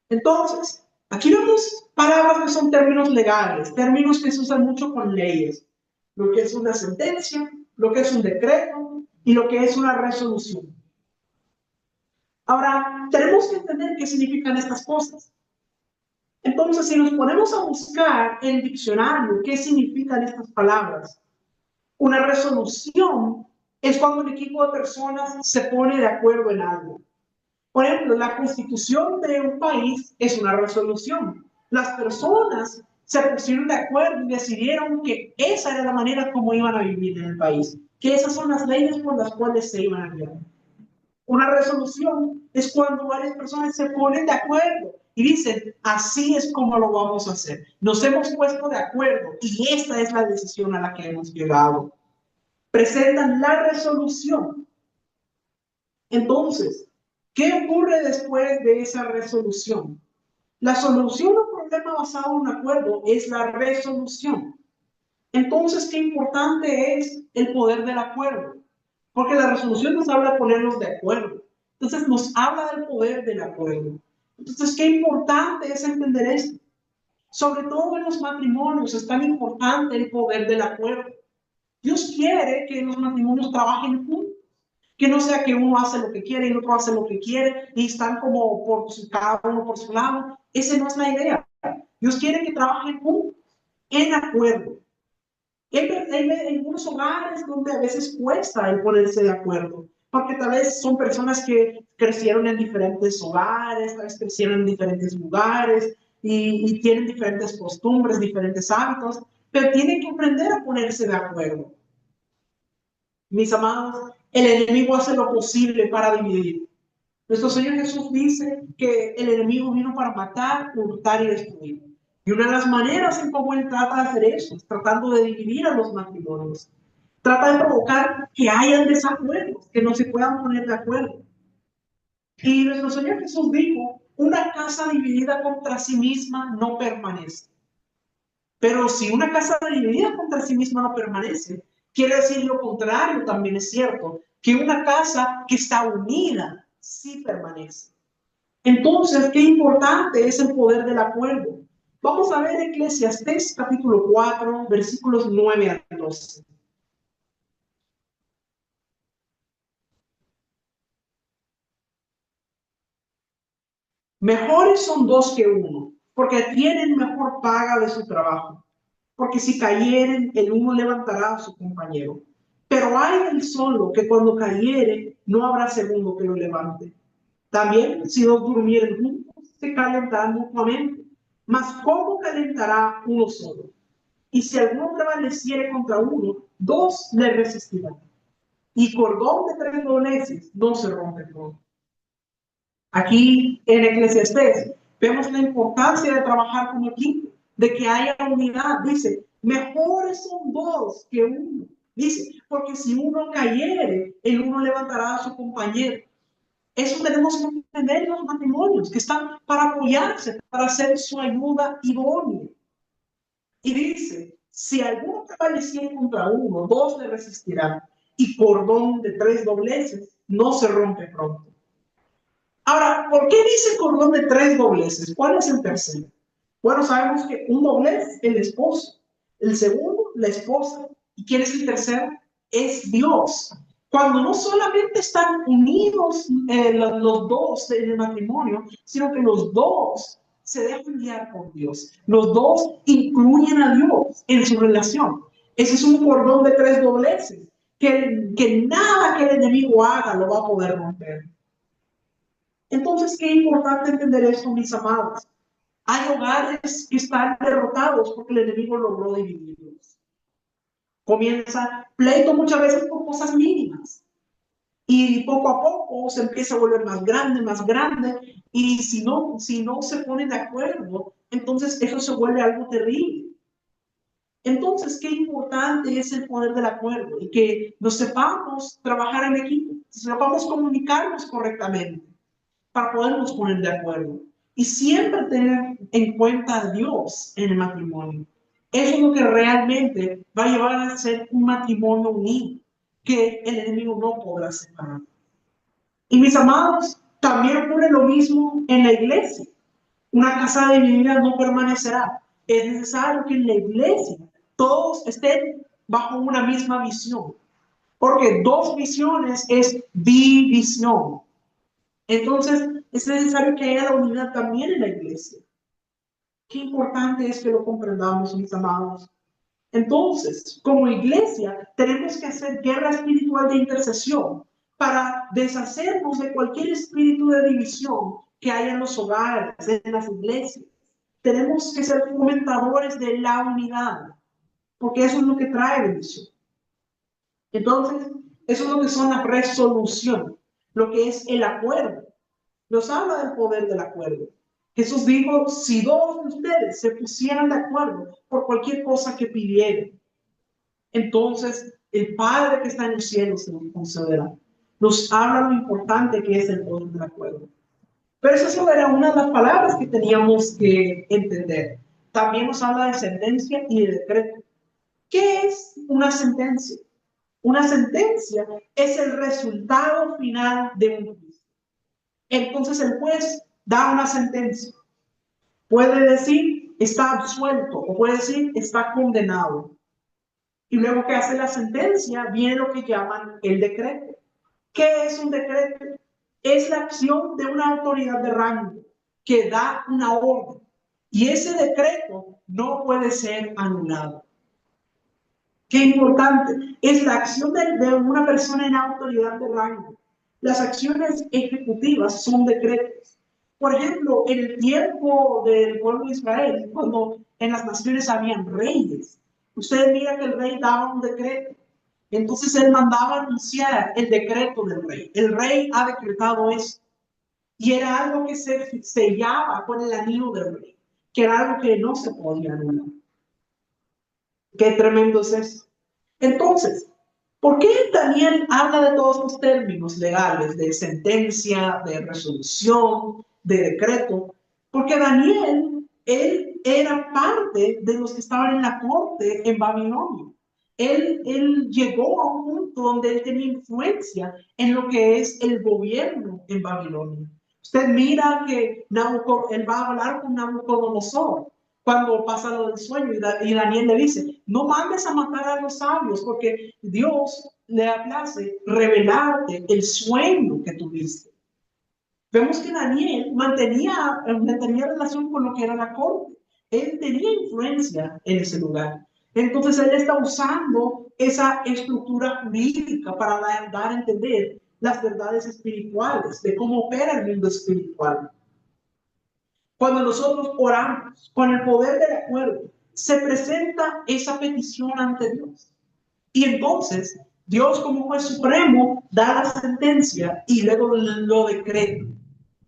Entonces, aquí vemos palabras que son términos legales, términos que se usan mucho con leyes, lo que es una sentencia, lo que es un decreto y lo que es una resolución. Ahora, tenemos que entender qué significan estas cosas. Entonces, si nos ponemos a buscar en el diccionario qué significan estas palabras, una resolución es cuando un equipo de personas se pone de acuerdo en algo. Por ejemplo, la constitución de un país es una resolución. Las personas se pusieron de acuerdo y decidieron que esa era la manera como iban a vivir en el país, que esas son las leyes por las cuales se iban a guiar. Una resolución es cuando varias personas se ponen de acuerdo y dicen, así es como lo vamos a hacer. Nos hemos puesto de acuerdo y esta es la decisión a la que hemos llegado. Presentan la resolución. Entonces, ¿qué ocurre después de esa resolución? La solución a un problema basado en un acuerdo es la resolución. Entonces, qué importante es el poder del acuerdo. Porque la resolución nos habla de ponernos de acuerdo. Entonces nos habla del poder del acuerdo. Entonces, qué importante es entender esto. Sobre todo en los matrimonios es tan importante el poder del acuerdo. Dios quiere que los matrimonios trabajen juntos, que no sea que uno hace lo que quiere y el otro hace lo que quiere y están como cada uno por su lado. Esa no es la idea. Dios quiere que trabajen juntos, en acuerdo. Hay algunos hogares donde a veces cuesta el ponerse de acuerdo, porque tal vez son personas que crecieron en diferentes hogares, tal vez crecieron en diferentes lugares y tienen diferentes costumbres, diferentes hábitos, pero tienen que aprender a ponerse de acuerdo. Mis amados, el enemigo hace lo posible para dividir. Nuestro Señor Jesús dice que el enemigo vino para matar, hurtar y destruir. Y una de las maneras en cómo él trata de hacer eso es tratando de dividir a los matrimonios. Trata de provocar que hayan desacuerdos, que no se puedan poner de acuerdo. Y nuestro Señor Jesús dijo, una casa dividida contra sí misma no permanece. Pero si una casa dividida contra sí misma no permanece, quiere decir lo contrario, también es cierto, que una casa que está unida sí permanece. Entonces, qué importante es el poder del acuerdo. Vamos a ver Eclesiastés capítulo 4, versículos 9 al 12. Mejores son dos que uno, porque tienen mejor paga de su trabajo. Porque si cayeren, el uno levantará a su compañero. Pero hay del solo que cuando cayere, no habrá segundo que lo levante. También, si dos durmieren juntos, se calentarán mutuamente. Mas ¿cómo calentará uno solo? Y si alguno prevaleciere contra uno, dos le resistirán. Y cordón de tres dobleces no se rompe pronto. Aquí en Eclesiastés vemos la importancia de trabajar como equipo, de que haya unidad. Dice, mejores son dos que uno. Dice, porque si uno cayere, el uno levantará a su compañero. Eso tenemos que entender en los matrimonios, que están para apoyarse, para hacer su ayuda idónea. Y dice, si alguno prevaleciere contra uno, dos le resistirán, y cordón de tres dobleces no se rompe pronto. Ahora, ¿por qué dice cordón de tres dobleces? ¿Cuál es el tercero? Bueno, sabemos que un doblez, el esposo. El segundo, la esposa. ¿Y quién es el tercero? Es Dios. Cuando no solamente están unidos los dos en el matrimonio, sino que los dos se dejan guiar por Dios. Los dos incluyen a Dios en su relación. Ese es un cordón de tres dobleces, que nada que el enemigo haga lo va a poder romper. Entonces, qué importante entender esto, mis amados. Hay hogares que están derrotados porque el enemigo logró dividirlos. Comienza pleito muchas veces por cosas mínimas. Y poco a poco se empieza a volver más grande. Y si no se ponen de acuerdo, entonces eso se vuelve algo terrible. Entonces, qué importante es el poder del acuerdo y que nos sepamos trabajar en equipo, sepamos comunicarnos correctamente para podernos poner de acuerdo. Y siempre tener en cuenta a Dios en el matrimonio. Eso es lo que realmente va a llevar a ser un matrimonio unido, que el enemigo no podrá separar. Y mis amados, también ocurre lo mismo en la iglesia. Una casa dividida no permanecerá. Es necesario que en la iglesia todos estén bajo una misma visión. Porque dos visiones es división. Entonces, es necesario que haya la unidad también en la iglesia. Qué importante es que lo comprendamos, mis amados. Entonces, como iglesia, tenemos que hacer guerra espiritual de intercesión para deshacernos de cualquier espíritu de división que haya en los hogares, en las iglesias. Tenemos que ser fomentadores de la unidad, porque eso es lo que trae bendición. Entonces, eso es lo que son las resoluciones, lo que es el acuerdo. Nos habla del poder del acuerdo. Jesús dijo, si dos de ustedes se pusieran de acuerdo por cualquier cosa que pidieran, entonces el Padre que está en el cielo se lo concederá. Nos habla lo importante que es el poder del acuerdo. Pero eso era una de las palabras que teníamos que entender. También nos habla de sentencia y de decreto. ¿Qué es una sentencia? Una sentencia es el resultado final de un juicio. Entonces el juez da una sentencia. Puede decir está absuelto o puede decir está condenado. Y luego que hace la sentencia viene lo que llaman el decreto. ¿Qué es un decreto? Es la acción de una autoridad de rango que da una orden. Y ese decreto no puede ser anulado. Qué importante. Es la acción de una persona en autoridad de rango. Las acciones ejecutivas son decretos. Por ejemplo, en el tiempo del pueblo de Israel, cuando en las naciones habían reyes, usted mira que el rey daba un decreto. Entonces él mandaba anunciar el decreto del rey. El rey ha decretado esto. Y era algo que se sellaba con el anillo del rey, que era algo que no se podía anular. Qué tremendo es eso. Entonces, ¿por qué Daniel habla de todos los términos legales, de sentencia, de resolución, de decreto? Porque Daniel, él era parte de los que estaban en la corte en Babilonia. Él llegó a un punto donde él tenía influencia en lo que es el gobierno en Babilonia. Usted mira que él va a hablar con Nabucodonosor cuando pasa lo del sueño y Daniel le dice, no mandes a matar a los sabios porque Dios le place revelarte el sueño que tuviste. Vemos que Daniel mantenía relación con lo que era la corte. Él tenía influencia en ese lugar. Entonces él está usando esa estructura jurídica para dar a entender las verdades espirituales, de cómo opera el mundo espiritual. Cuando nosotros oramos con el poder del acuerdo, se presenta esa petición ante Dios. Y entonces, Dios como juez supremo da la sentencia y luego lo decreta.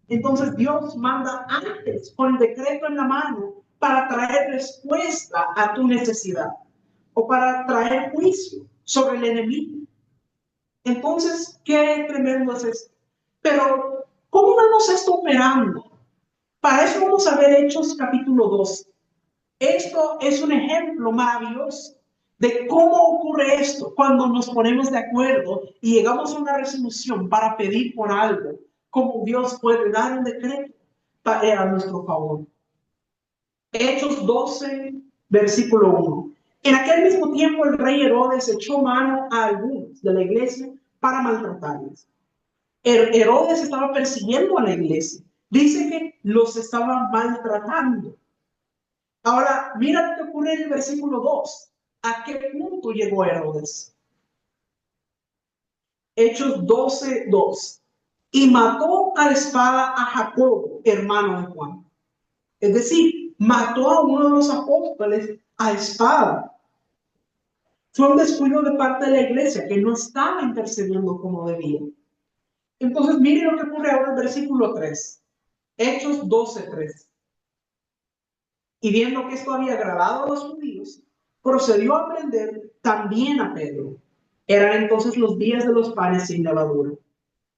Entonces, Dios manda ángeles con el decreto en la mano para traer respuesta a tu necesidad o para traer juicio sobre el enemigo. Entonces, qué tremendo es esto. Pero, ¿cómo vemos esto operando? Para eso vamos a ver Hechos capítulo 2. Esto es un ejemplo maravilloso de cómo ocurre esto cuando nos ponemos de acuerdo y llegamos a una resolución para pedir por algo, cómo Dios puede dar un decreto a nuestro favor. Hechos 12, versículo 1. En aquel mismo tiempo el rey Herodes echó mano a algunos de la iglesia para maltratarles. Herodes estaba persiguiendo a la iglesia. Dice que los estaba maltratando. Ahora, mira lo que ocurre en el versículo 2. ¿A qué punto llegó Herodes? Hechos 12, 2. Y mató a espada a Jacobo, hermano de Juan. Es decir, mató a uno de los apóstoles a espada. Fue un descuido de parte de la iglesia que no estaba intercediendo como debía. Entonces, mire lo que ocurre ahora en el versículo 3. Hechos 12, 3. Y viendo que esto había agradado a los judíos, procedió a prender también a Pedro. Eran entonces los días de los panes sin levadura.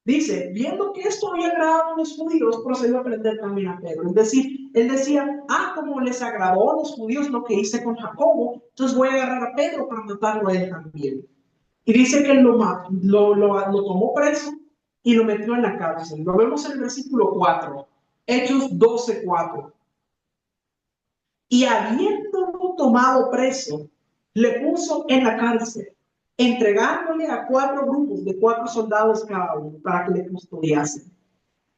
Dice, viendo que esto había agradado a los judíos, procedió a prender también a Pedro. Es decir, él decía, como les agradó a los judíos lo que hice con Jacobo, entonces voy a agarrar a Pedro para matarlo a él también. Y dice que él lo tomó preso y lo metió en la cárcel. Lo vemos en el versículo 4, Hechos 12, 4. Y habiéndolo tomado preso, le puso en la cárcel, entregándole a 4 grupos de 4 soldados cada uno para que le custodiasen.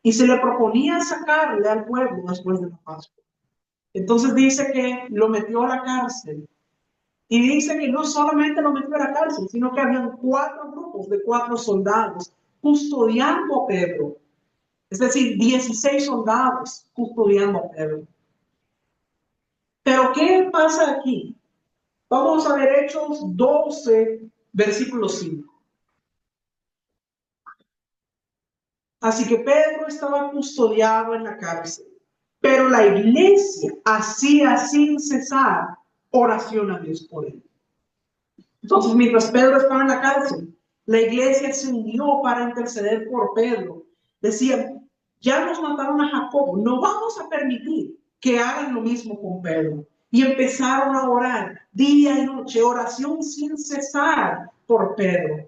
Y se le proponía sacarle al pueblo después de la Pascua. Entonces dice que lo metió a la cárcel. Y dice que no solamente lo metió a la cárcel, sino que habían 4 grupos de 4 soldados custodiando a Pedro. Es decir, 16 soldados custodiando a Pedro. Pero ¿qué pasa aquí? Vamos a ver Hechos 12, versículo 5. Así que Pedro estaba custodiado en la cárcel, pero la iglesia hacía sin cesar oración a Dios por él. Entonces, mientras Pedro estaba en la cárcel, la iglesia se unió para interceder por Pedro. Decían, ya nos mataron a Jacobo, no vamos a permitir que hagan lo mismo con Pedro. Y empezaron a orar día y noche, oración sin cesar por Pedro.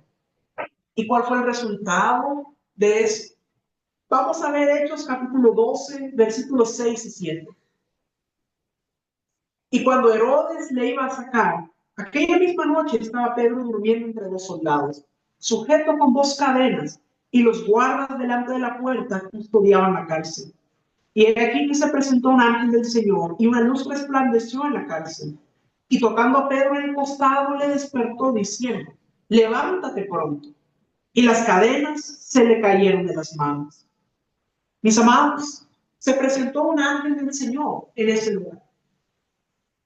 ¿Y cuál fue el resultado de eso? Vamos a ver Hechos capítulo 12, versículos 6 y 7. Y cuando Herodes le iba a sacar, aquella misma noche estaba Pedro durmiendo entre dos soldados, sujeto con dos cadenas, y los guardas delante de la puerta custodiaban la cárcel. Y he aquí que se presentó un ángel del Señor, y una luz resplandeció en la cárcel. Y tocando a Pedro en el costado, le despertó diciendo: levántate pronto. Y las cadenas se le cayeron de las manos. Mis amados, se presentó un ángel del Señor en ese lugar.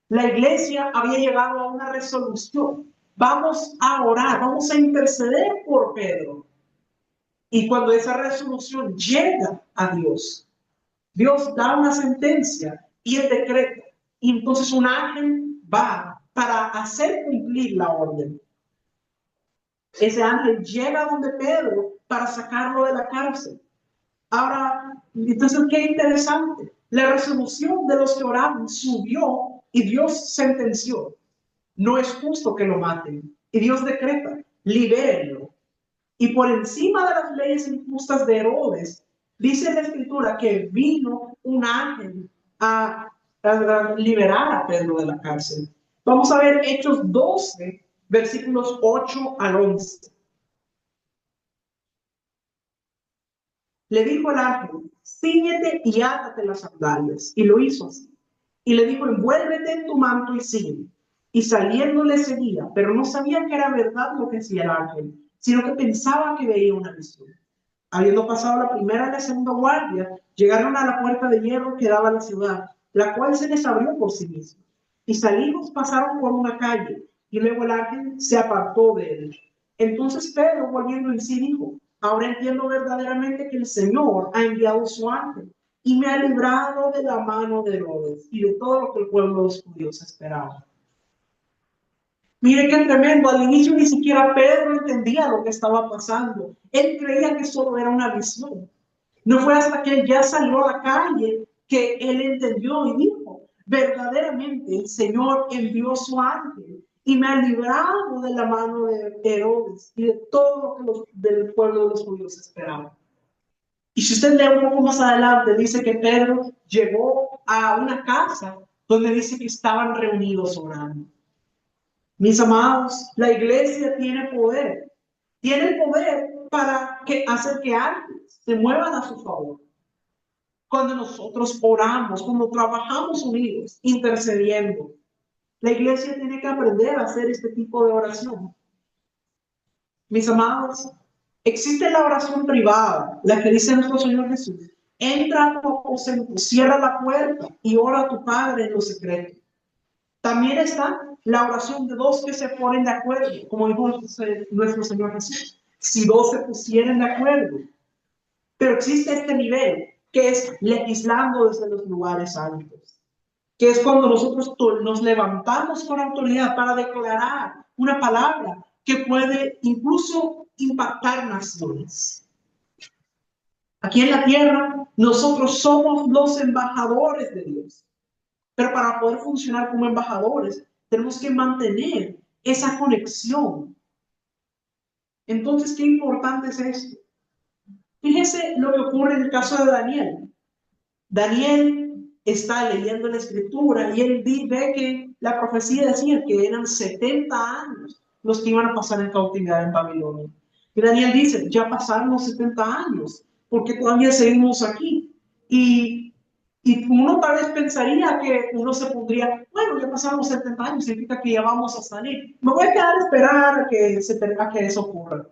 La iglesia había llegado a una resolución. Vamos a orar, vamos a interceder por Pedro. Y cuando esa resolución llega a Dios, Dios da una sentencia y el decreto. Y entonces un ángel va para hacer cumplir la orden. Ese ángel llega donde Pedro para sacarlo de la cárcel. Ahora, entonces, qué interesante. La resolución de los que oraron subió y Dios sentenció. No es justo que lo maten. Y Dios decreta: libérenlo. Y por encima de las leyes injustas de Herodes, dice la Escritura que vino un ángel a liberar a Pedro de la cárcel. Vamos a ver Hechos 12, versículos 8 al 11. Le dijo el ángel: cíñete y átate las sandalias. Y lo hizo así. Y le dijo: envuélvete en tu manto y sigue. Y saliendo le seguía, pero no sabía que era verdad lo que decía el ángel, sino que pensaba que veía una visión. Habiendo pasado la primera y la segunda guardia, llegaron a la puerta de hierro que daba a la ciudad, la cual se les abrió por sí misma. Y salidos pasaron por una calle, y luego el ángel se apartó de él. Entonces Pedro, volviendo en sí, dijo: ahora entiendo verdaderamente que el Señor ha enviado su ángel y me ha librado de la mano de Herodes y de todo lo que el pueblo de los judíos esperaba. Mire qué tremendo. Al inicio ni siquiera Pedro entendía lo que estaba pasando. Él creía que solo era una visión. No fue hasta que él ya salió a la calle que él entendió y dijo: verdaderamente el Señor envió su ángel y me ha librado de la mano de Herodes y de todo lo que del pueblo de los judíos esperaba. Y si usted lee un poco más adelante, dice que Pedro llegó a una casa donde dice que estaban reunidos orando. Mis amados, la iglesia tiene poder. Tiene poder para hacer que alguien se muevan a su favor. Cuando nosotros oramos, cuando trabajamos unidos, intercediendo, la iglesia tiene que aprender a hacer este tipo de oración. Mis amados, existe la oración privada, la que dice nuestro Señor Jesús: entra a tu aposento, cierra la puerta y ora a tu Padre en lo secreto. También está la oración de dos que se ponen de acuerdo, como dijo nuestro Señor Jesús: si dos se pusieran de acuerdo. Pero existe este nivel, que es legislando desde los lugares altos, que es cuando nosotros nos levantamos con autoridad para declarar una palabra que puede incluso impactar naciones. Aquí en la tierra, nosotros somos los embajadores de Dios. Pero para poder funcionar como embajadores, tenemos que mantener esa conexión. Entonces, ¿qué importante es esto? Fíjese lo que ocurre en el caso de Daniel. Daniel está leyendo la escritura y él ve que la profecía decía que eran 70 años los que iban a pasar en cautividad en Babilonia. Y Daniel dice: ya pasaron los 70 años, porque todavía seguimos aquí. Y uno tal vez pensaría que uno se pondría: bueno, ya pasaron los 70 años, significa que ya vamos a salir. Me voy a quedar a esperar a que eso ocurra.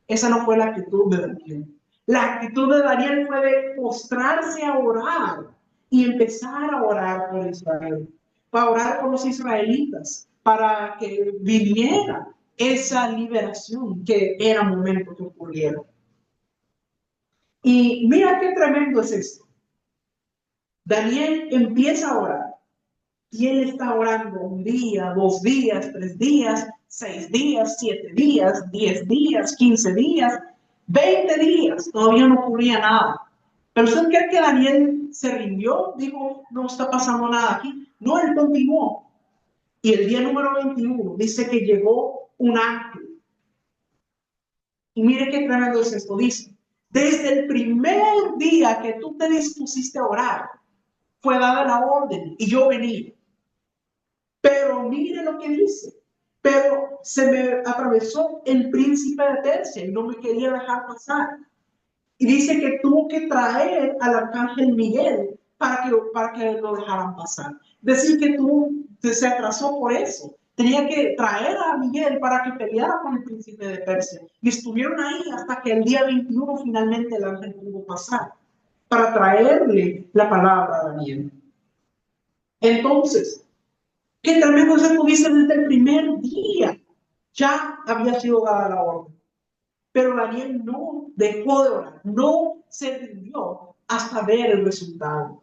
Esa no fue la actitud de Daniel. La actitud de Daniel fue de postrarse a orar y empezar a orar por Israel, para orar por los israelitas, para que viniera esa liberación que era momento que ocurriera. Y mira qué tremendo es esto. Daniel empieza a orar y él está orando 1 día, 2 días, 3 días, 6 días, 7 días, 10 días, 15 días, 20 días, todavía no ocurría nada. Pero ¿usted cree que Daniel se rindió? Dijo: no está pasando nada aquí. No, él continuó. Y el día número 21 dice que llegó un ángel. Y mire qué tremendo es esto. Dice Desde el primer día que tú te dispusiste a orar, fue dada la orden y yo venía. Pero mire lo que dice. Pero se me atravesó el príncipe de Persia y no me quería dejar pasar. Y dice que tuvo que traer al arcángel Miguel para que lo dejaran pasar. Decir que se atrasó por eso. Tenía que traer a Miguel para que peleara con el príncipe de Persia. Y estuvieron ahí hasta que el día 21 finalmente el ángel pudo pasar para traerle la palabra a Daniel. Entonces, qué tremendo es, dice desde el primer día ya había sido dada la orden. Pero Daniel no dejó de orar, no se rindió hasta ver el resultado.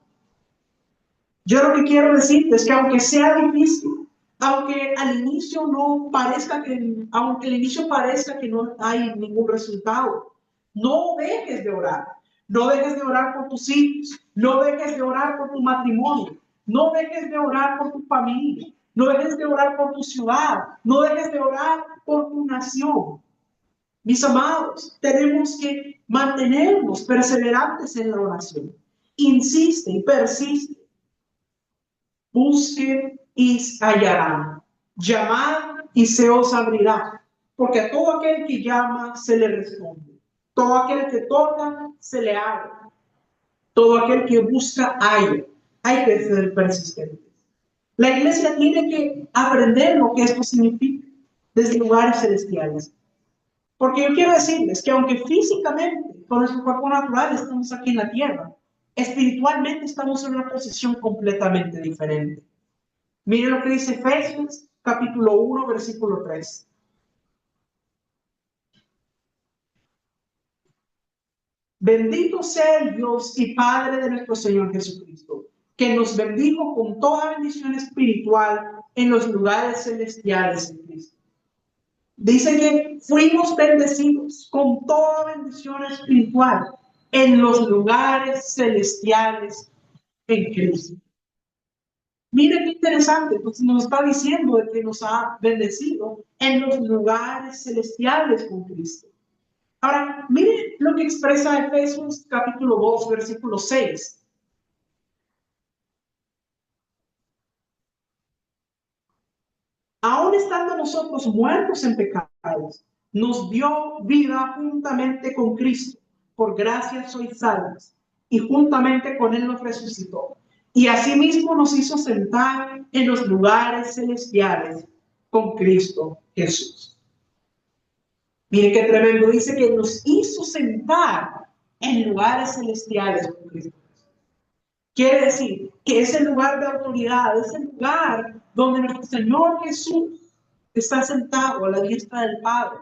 Yo lo que quiero decirte es que aunque sea difícil, aunque al inicio aunque al inicio parezca que no hay ningún resultado, no dejes de orar. No dejes de orar por tus hijos, no dejes de orar por tu matrimonio, no dejes de orar por tu familia, no dejes de orar por tu ciudad, no dejes de orar por tu nación. Mis amados, tenemos que mantenernos perseverantes en la oración. Insiste y persiste. Busquen y hallarán. Llamad y se os abrirá. Porque a todo aquel que llama se le responde. Todo aquel que toca se le abre. Todo aquel que busca halla. Hay que ser persistentes. La iglesia tiene que aprender lo que esto significa desde lugares celestiales. Porque yo quiero decirles que aunque físicamente, con nuestro cuerpo natural, estamos aquí en la tierra, espiritualmente estamos en una posición completamente diferente. Miren lo que dice Efesios, capítulo 1, versículo 3. Bendito sea el Dios y Padre de nuestro Señor Jesucristo, que nos bendijo con toda bendición espiritual en los lugares celestiales en Cristo. Dice que fuimos bendecidos con toda bendición espiritual en los lugares celestiales en Cristo. Mire qué interesante, pues nos está diciendo de que nos ha bendecido en los lugares celestiales con Cristo. Ahora, mire lo que expresa Efesios capítulo 2, versículo 6. Aún estando nosotros muertos en pecados, nos dio vida juntamente con Cristo. Por gracia sois salvos, y juntamente con Él nos resucitó. Y asimismo nos hizo sentar en los lugares celestiales con Cristo Jesús. Mire qué tremendo, dice que nos hizo sentar en lugares celestiales con Cristo Jesús. Quiere decir que ese lugar de autoridad, ese lugar donde nuestro Señor Jesús está sentado a la diestra del Padre,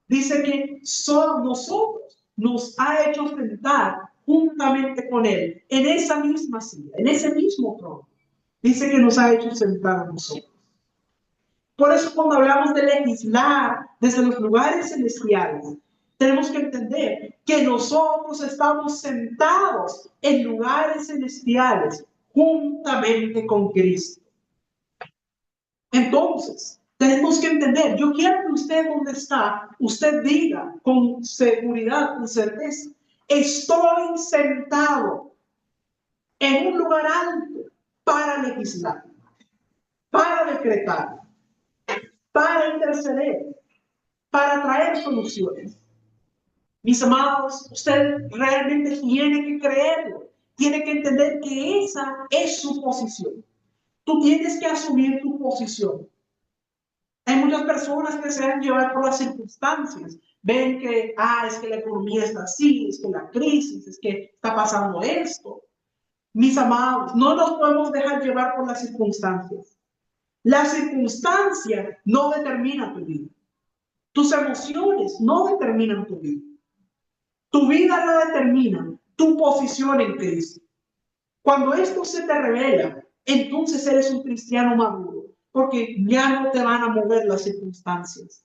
dice que son nosotros, nos ha hecho sentar juntamente con Él, en esa misma silla, en ese mismo trono. Dice que nos ha hecho sentar a nosotros. Por eso cuando hablamos de legislar desde los lugares celestiales, tenemos que entender que nosotros estamos sentados en lugares celestiales juntamente con Cristo. Entonces, tenemos que entender, yo quiero que usted donde está, usted diga con seguridad, con certeza, estoy sentado en un lugar alto para legislar, para decretar, para interceder, para traer soluciones. Mis amados, usted realmente tiene que creerlo, tiene que entender que esa es su posición. Tú tienes que asumir tu posición. Hay muchas personas que se dejan llevar por las circunstancias. Ven que, es que la economía está así, es que la crisis, es que está pasando esto. Mis amados, no nos podemos dejar llevar por las circunstancias. La circunstancia no determina tu vida. Tus emociones no determinan tu vida. Tu vida la determina tu posición en Cristo. Cuando esto se te revela, entonces eres un cristiano maduro, porque ya no te van a mover las circunstancias.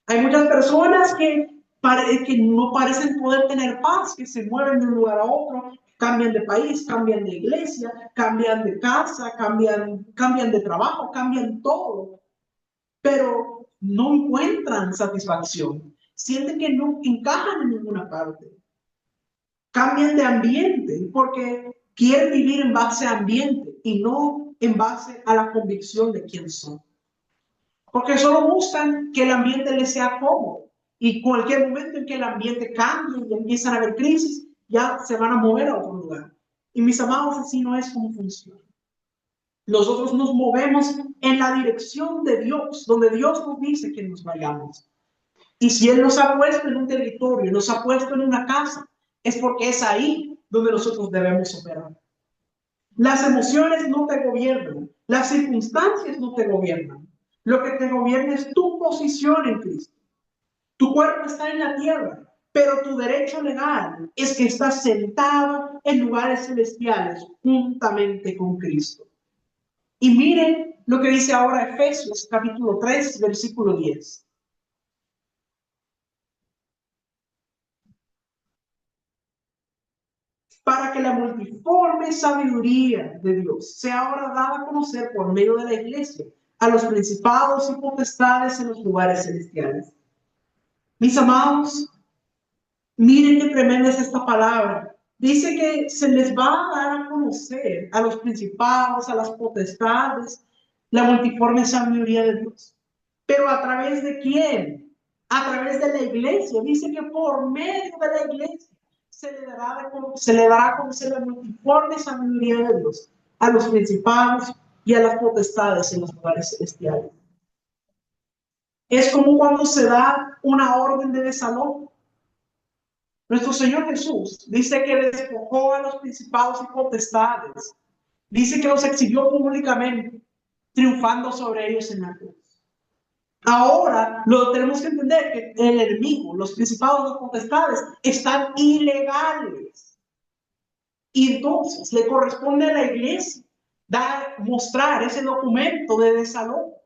Hay muchas personas que no parecen poder tener paz, que se mueven de un lugar a otro, cambian de país, cambian de iglesia, cambian de casa, cambian de trabajo, cambian todo, pero no encuentran satisfacción. sienten que no encajan en ninguna parte. Cambian de ambiente porque quieren vivir en base a ambiente y no en base a la convicción de quién son. Porque solo buscan que el ambiente les sea cómodo. Y cualquier momento en que el ambiente cambie y empiezan a haber crisis, ya se van a mover a otro lugar. Y mis amados, así no es como funciona. Nosotros nos movemos en la dirección de Dios, donde Dios nos dice que nos vayamos. Y si Él nos ha puesto en un territorio, nos ha puesto en una casa, es porque es ahí donde nosotros debemos operar. Las emociones no te gobiernan, las circunstancias no te gobiernan. Lo que te gobierna es tu posición en Cristo. Tu cuerpo está en la tierra, pero tu derecho legal es que estás sentado en lugares celestiales juntamente con Cristo. Y miren lo que dice ahora Efesios capítulo 3, versículo 10. Para que la multiforme sabiduría de Dios sea ahora dada a conocer por medio de la iglesia a los principados y potestades en los lugares celestiales. Mis amados, miren qué tremenda es esta palabra. Dice que se les va a dar a conocer a los principados, a las potestades, la multiforme sabiduría de Dios. ¿Pero a través de quién? A través de la iglesia. Dice que por medio de la iglesia se le dará a conocer la multiforme sabiduría de Dios a los principados y a las potestades en los lugares celestiales. Es como cuando se da una orden de desalojo. Nuestro Señor Jesús dice que despojó a los principados y potestades. Dice que los exhibió públicamente, triunfando sobre ellos en la cruz. Ahora lo tenemos que entender que el enemigo, los principados y las potestades, están ilegales. Y entonces le corresponde a la iglesia mostrar ese documento de desalojo.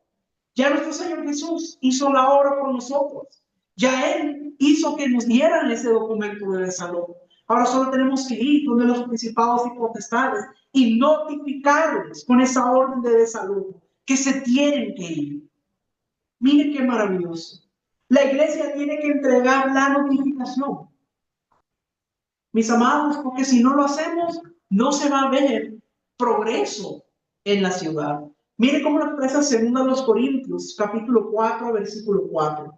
Ya nuestro Señor Jesús hizo la obra por nosotros. Ya Él hizo que nos dieran ese documento de desalojo. Ahora solo tenemos que ir donde los principados y potestades y notificarles con esa orden de desalojo que se tienen que ir. Mire qué maravilloso. La iglesia tiene que entregar la notificación. Mis amados, porque si no lo hacemos, no se va a ver progreso en la ciudad. Mire cómo lo expresa 2 Corintios, capítulo 4, versículo 4.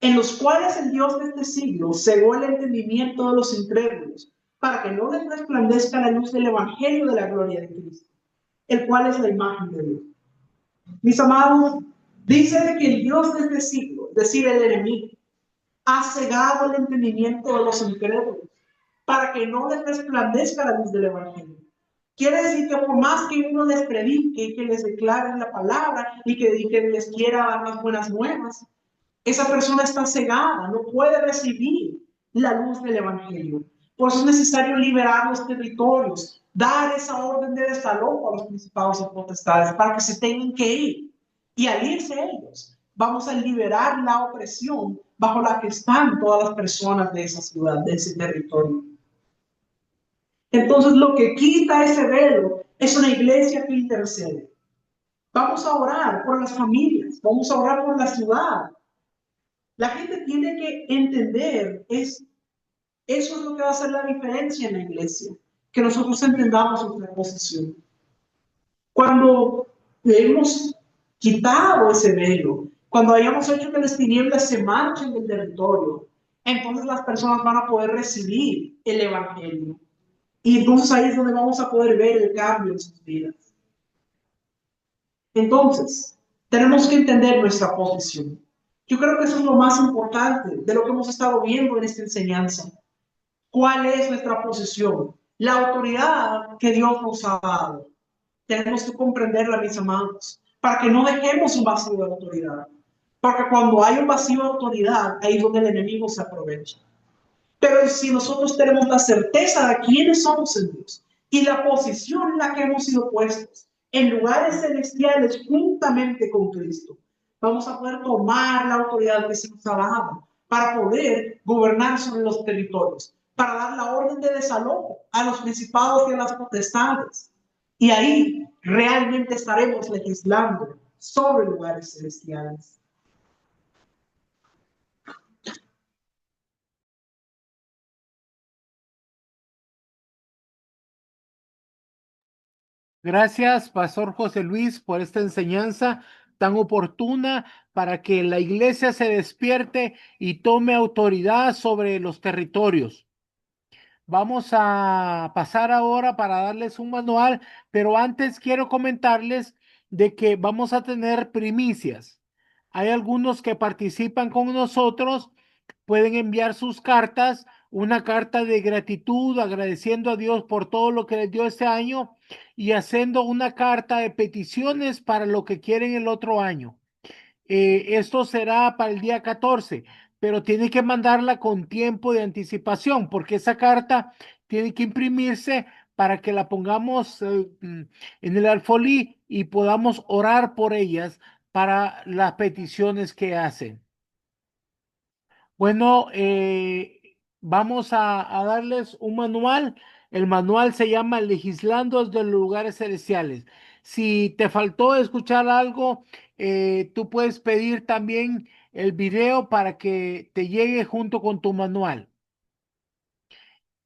En los cuales el Dios de este siglo cegó el entendimiento de los incrédulos, para que no les resplandezca la luz del evangelio de la gloria de Cristo, el cual es la imagen de Dios. Mis amados, dice de que el Dios de este siglo, es decir, el enemigo, ha cegado el entendimiento de los incrédulos para que no les resplandezca la luz del evangelio. Quiere decir que por más que uno les predique y que les declare la palabra y que les quiera dar las buenas nuevas, esa persona está cegada, no puede recibir la luz del evangelio. Por eso es necesario liberar los territorios, dar esa orden de desalojo a los principados y potestades para que se tengan que ir. Y al irse ellos, vamos a liberar la opresión bajo la que están todas las personas de esa ciudad, de ese territorio. Entonces, lo que quita ese velo es una iglesia que intercede. Vamos a orar por las familias, vamos a orar por la ciudad. La gente tiene que entender, eso es lo que va a hacer la diferencia en la iglesia, que nosotros entendamos nuestra posición. Cuando hemos quitado ese velo, cuando hayamos hecho que las tinieblas se marchen del territorio, entonces las personas van a poder recibir el evangelio. Y entonces ahí es donde vamos a poder ver el cambio en sus vidas. Entonces, tenemos que entender nuestra posición. Yo creo que eso es lo más importante de lo que hemos estado viendo en esta enseñanza. ¿Cuál es nuestra posición? La autoridad que Dios nos ha dado. Tenemos que comprenderla, mis amados, para que no dejemos un vacío de autoridad. Porque cuando hay un vacío de autoridad, ahí es donde el enemigo se aprovecha. Pero si nosotros tenemos la certeza de quiénes somos en Dios y la posición en la que hemos sido puestos en lugares celestiales juntamente con Cristo, vamos a poder tomar la autoridad que se nos ha dado para poder gobernar sobre los territorios, para dar la orden de desalojo a los principados y a las potestades. Y ahí realmente estaremos legislando sobre lugares celestiales. Gracias, Pastor José Luis, por esta enseñanza tan oportuna para que la iglesia se despierte y tome autoridad sobre los territorios. Vamos a pasar ahora para darles un manual, pero antes quiero comentarles de que vamos a tener primicias. Hay algunos que participan con nosotros, pueden enviar sus cartas, una carta de gratitud, agradeciendo a Dios por todo lo que les dio este año y haciendo una carta de peticiones para lo que quieren el otro año. Esto será para el día 14, pero tiene que mandarla con tiempo de anticipación, porque esa carta tiene que imprimirse para que la pongamos en el alfolí y podamos orar por ellas para las peticiones que hacen. Bueno, vamos a darles un manual. El manual se llama Legislando de los lugares celestiales. Si te faltó escuchar algo, tú puedes pedir también el video para que te llegue junto con tu manual.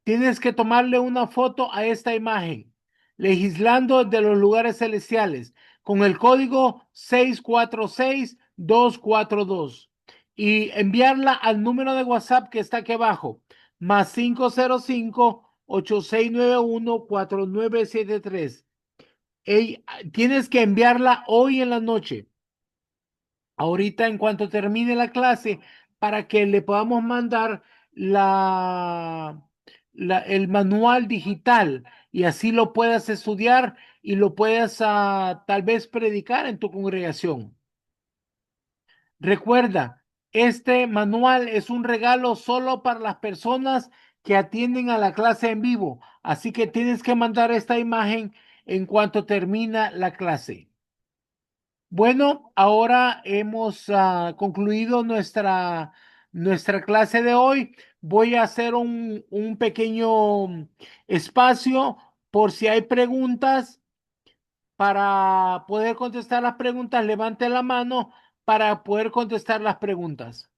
Tienes que tomarle una foto a esta imagen, legislando de los lugares celestiales, con el código 646-242 y enviarla al número de WhatsApp que está aquí abajo, más 505-8691-4973. Tienes que enviarla hoy en la noche, ahorita en cuanto termine la clase, para que le podamos mandar el manual digital y así lo puedas estudiar y lo puedas tal vez predicar en tu congregación. Recuerda, este manual es un regalo solo para las personas que atienden a la clase en vivo, así que tienes que mandar esta imagen en cuanto termina la clase. Bueno, ahora hemos concluido nuestra clase de hoy. Voy a hacer un pequeño espacio por si hay preguntas. Para poder contestar las preguntas, levante la mano para poder contestar las preguntas.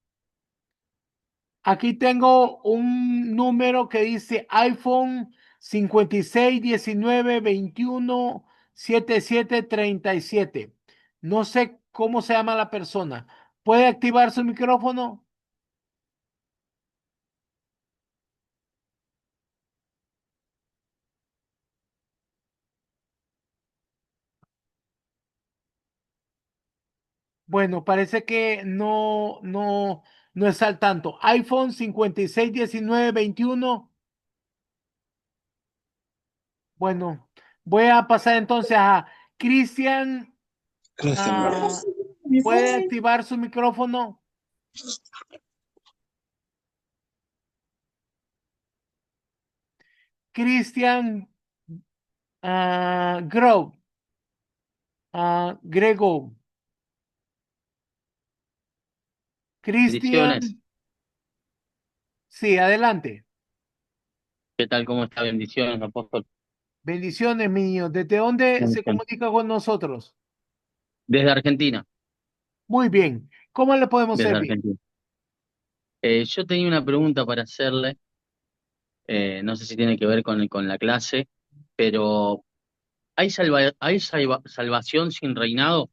Aquí tengo un número que dice iPhone 5619217737. No sé cómo se llama la persona. ¿Puede activar su micrófono? Bueno, parece que no está al tanto. iPhone 561921. Bueno, voy a pasar entonces a Cristian. ¿Puede activar su micrófono? Cristian Grove. Grego. Bendiciones. Cristian. Sí, adelante. ¿Qué tal? ¿Cómo está? Bendiciones, apóstol. Bendiciones, mi niño. ¿Desde dónde se comunica con nosotros? Desde Argentina, Muy bien. ¿Cómo le podemos desde servir? Argentina. Yo tenía una pregunta para hacerle, no sé si tiene que ver con la clase, pero ¿hay salvación sin reinado?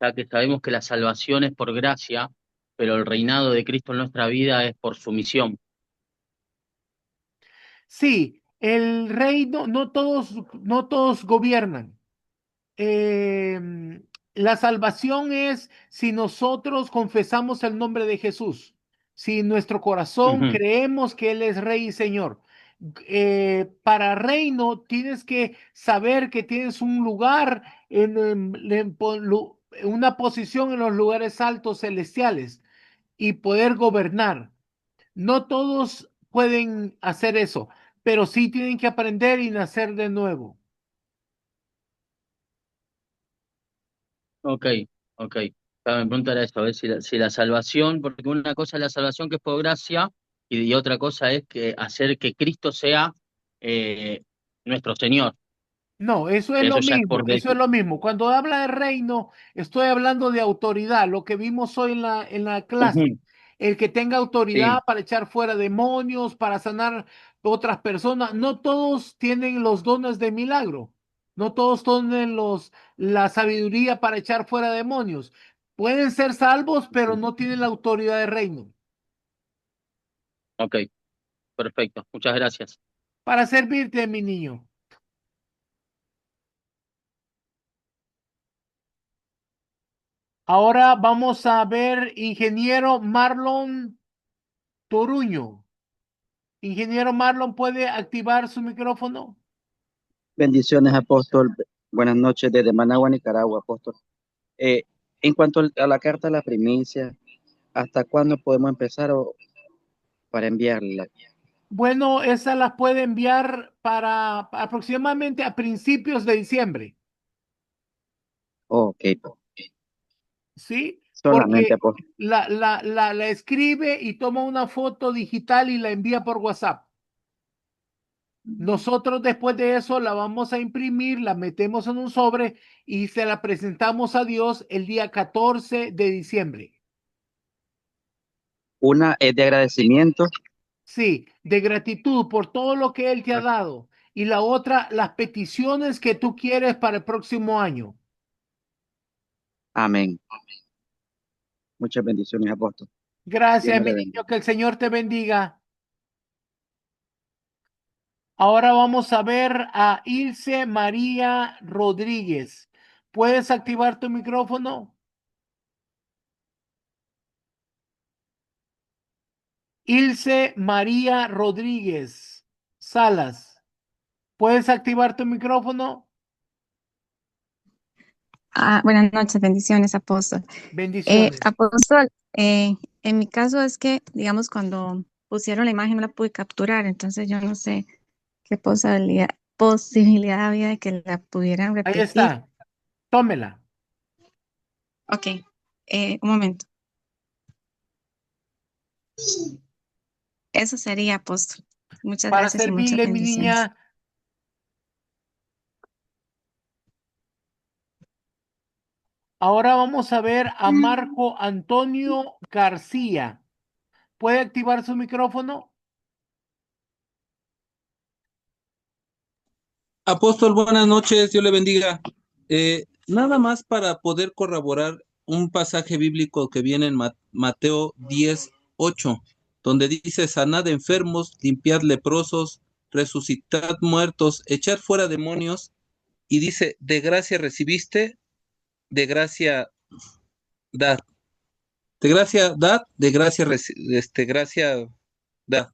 Ya que sabemos que la salvación es por gracia, pero el reinado de Cristo en nuestra vida es por sumisión. Sí, el reino, no todos gobiernan. La salvación es si nosotros confesamos el nombre de Jesús, si en nuestro corazón Ujú. creemos que Él es Rey y Señor. Para reino tienes que saber que tienes un lugar una posición en los lugares altos celestiales y poder gobernar. No todos pueden hacer eso, pero sí tienen que aprender y nacer de nuevo. Ok, ok. Mi pregunta era eso, a ver si la salvación, porque una cosa es la salvación que es por gracia y otra cosa es que hacer que Cristo sea eh, nuestro Señor, No, eso es que lo eso ya es mismo, por eso es lo mismo. Cuando habla de reino, estoy hablando de autoridad, lo que vimos hoy en la clase. Ujú. El que tenga autoridad Sí, para echar fuera demonios, para sanar otras personas. No todos tienen los dones de milagro. No todos tienen la sabiduría para echar fuera demonios. Pueden ser salvos, pero Sí. no tienen la autoridad del reino. Ok, perfecto. Muchas gracias. Para servirte, mi niño. Ahora vamos a ver ingeniero Marlon Toruño. Ingeniero Marlon, ¿puede activar su micrófono? Bendiciones, apóstol. Buenas noches desde Managua, Nicaragua, apóstol. Eh, en cuanto a la carta a la primicia, ¿hasta cuándo podemos empezar para enviarla? Bueno, esa las puede enviar para aproximadamente a principios de diciembre, Ok, ¿sí? solamente, Porque apóstol. la escribe y toma una foto digital y la envía por WhatsApp. Nosotros después de eso la vamos a imprimir, la metemos en un sobre y se la presentamos a Dios el día 14 de diciembre. Una es de agradecimiento. Sí, de gratitud por todo lo que Él te ha dado. Y la otra, las peticiones que tú quieres para el próximo año. Amén. Muchas bendiciones, apóstol. Dios Gracias, me mi le niño, bendiga. que el Señor te bendiga. Ahora vamos a ver a Ilse María Rodríguez. ¿Puedes activar tu micrófono? Ilse María Rodríguez Salas. ¿Puedes activar tu micrófono? Buenas noches, bendiciones, apóstol. Bendiciones. Apóstol, en mi caso es que, digamos, cuando pusieron la imagen no la pude capturar, entonces yo no sé qué posibilidad había de que la pudieran Ahí repetir. está. Tómela. Ok, un momento. Eso sería, apóstol. Muchas Para gracias y muchas servirle, mi bendiciones. niña. Ahora vamos a ver a Marco Antonio García. ¿Puede activar su micrófono? Apóstol, buenas noches, Dios le bendiga. Nada más para poder corroborar un pasaje bíblico que viene en Mateo 10:8, donde dice, sanad enfermos, limpiad leprosos, resucitad muertos, echad fuera demonios, y dice, de gracia recibiste, de gracia dad. De gracia dad, de gracia, gracia dad.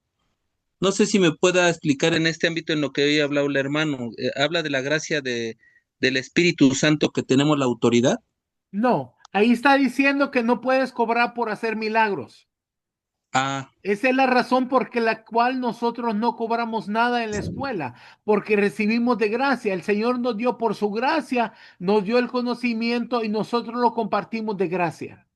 No sé si me pueda explicar en este ámbito en lo que hoy ha hablado el hermano. Habla de la gracia del Espíritu Santo que tenemos la autoridad. No, ahí está diciendo que no puedes cobrar por hacer milagros. Ah, Esa es la razón por la cual nosotros no cobramos nada en la escuela, porque recibimos de gracia. El Señor nos dio por su gracia, nos dio el conocimiento y nosotros lo compartimos de gracia.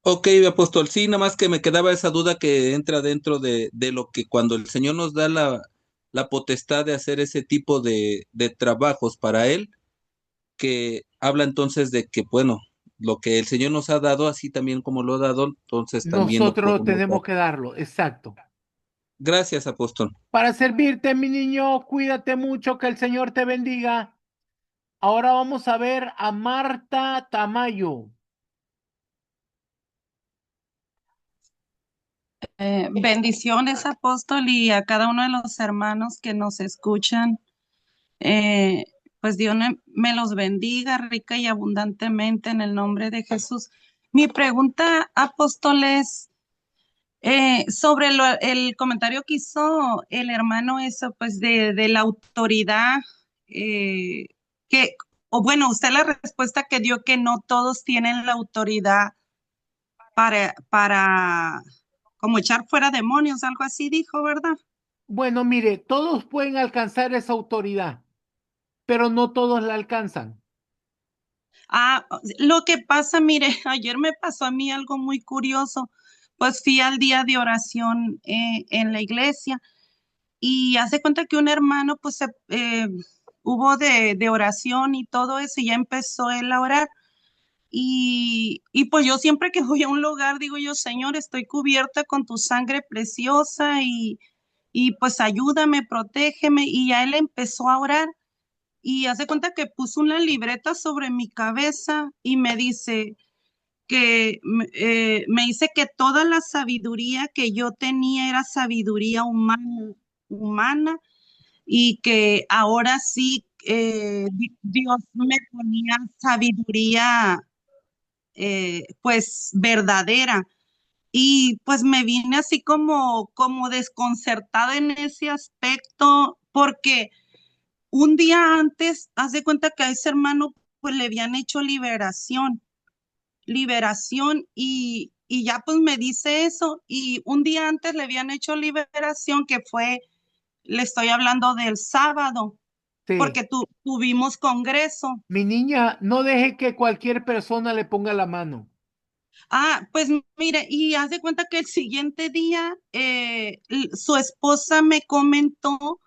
ok, apóstol. Sí, nada más que me quedaba esa duda que entra dentro de lo que cuando el Señor nos da la potestad de hacer ese tipo de trabajos para Él, que habla entonces de que, bueno, lo que el Señor nos ha dado, así también como lo ha dado, entonces también lo Nosotros podemos dar. tenemos que darlo, exacto. Gracias, apóstol. Para servirte, mi niño, cuídate mucho, que el Señor te bendiga. Ahora vamos a ver a Marta Tamayo. Bendiciones, apóstol, y a cada uno de los hermanos que nos escuchan. Eh, pues Dios me los bendiga rica y abundantemente en el nombre de Jesús. Mi pregunta, apóstol, es sobre el comentario que hizo el hermano, eso, pues de la autoridad, eh, que, o bueno, usted la respuesta que dio que no todos tienen la autoridad para como echar fuera demonios, algo así dijo, ¿verdad? Bueno, mire, todos pueden alcanzar esa autoridad, pero no todos la alcanzan. Lo que pasa, mire, ayer me pasó a mí algo muy curioso, pues fui al día de oración en la iglesia y hace cuenta que un hermano, pues hubo de oración y todo eso y ya empezó él a orar. Y pues yo siempre que voy a un lugar digo yo, Señor, estoy cubierta con tu sangre preciosa y pues ayúdame, protégeme. Y ya él empezó a orar y hace cuenta que puso una libreta sobre mi cabeza y me dice que me dice que toda la sabiduría que yo tenía era sabiduría humana y que ahora sí Dios me ponía sabiduría pues verdadera. Y pues me vine así como desconcertada en ese aspecto, porque un día antes, haz de cuenta que a ese hermano pues le habían hecho liberación y ya pues me dice eso, y un día antes le habían hecho liberación que fue, le estoy hablando del sábado, Sí. porque tuvimos congreso. Mi niña, no deje que cualquier persona le ponga la mano. Ah, pues mire, y haz de cuenta que el siguiente día su esposa me comentó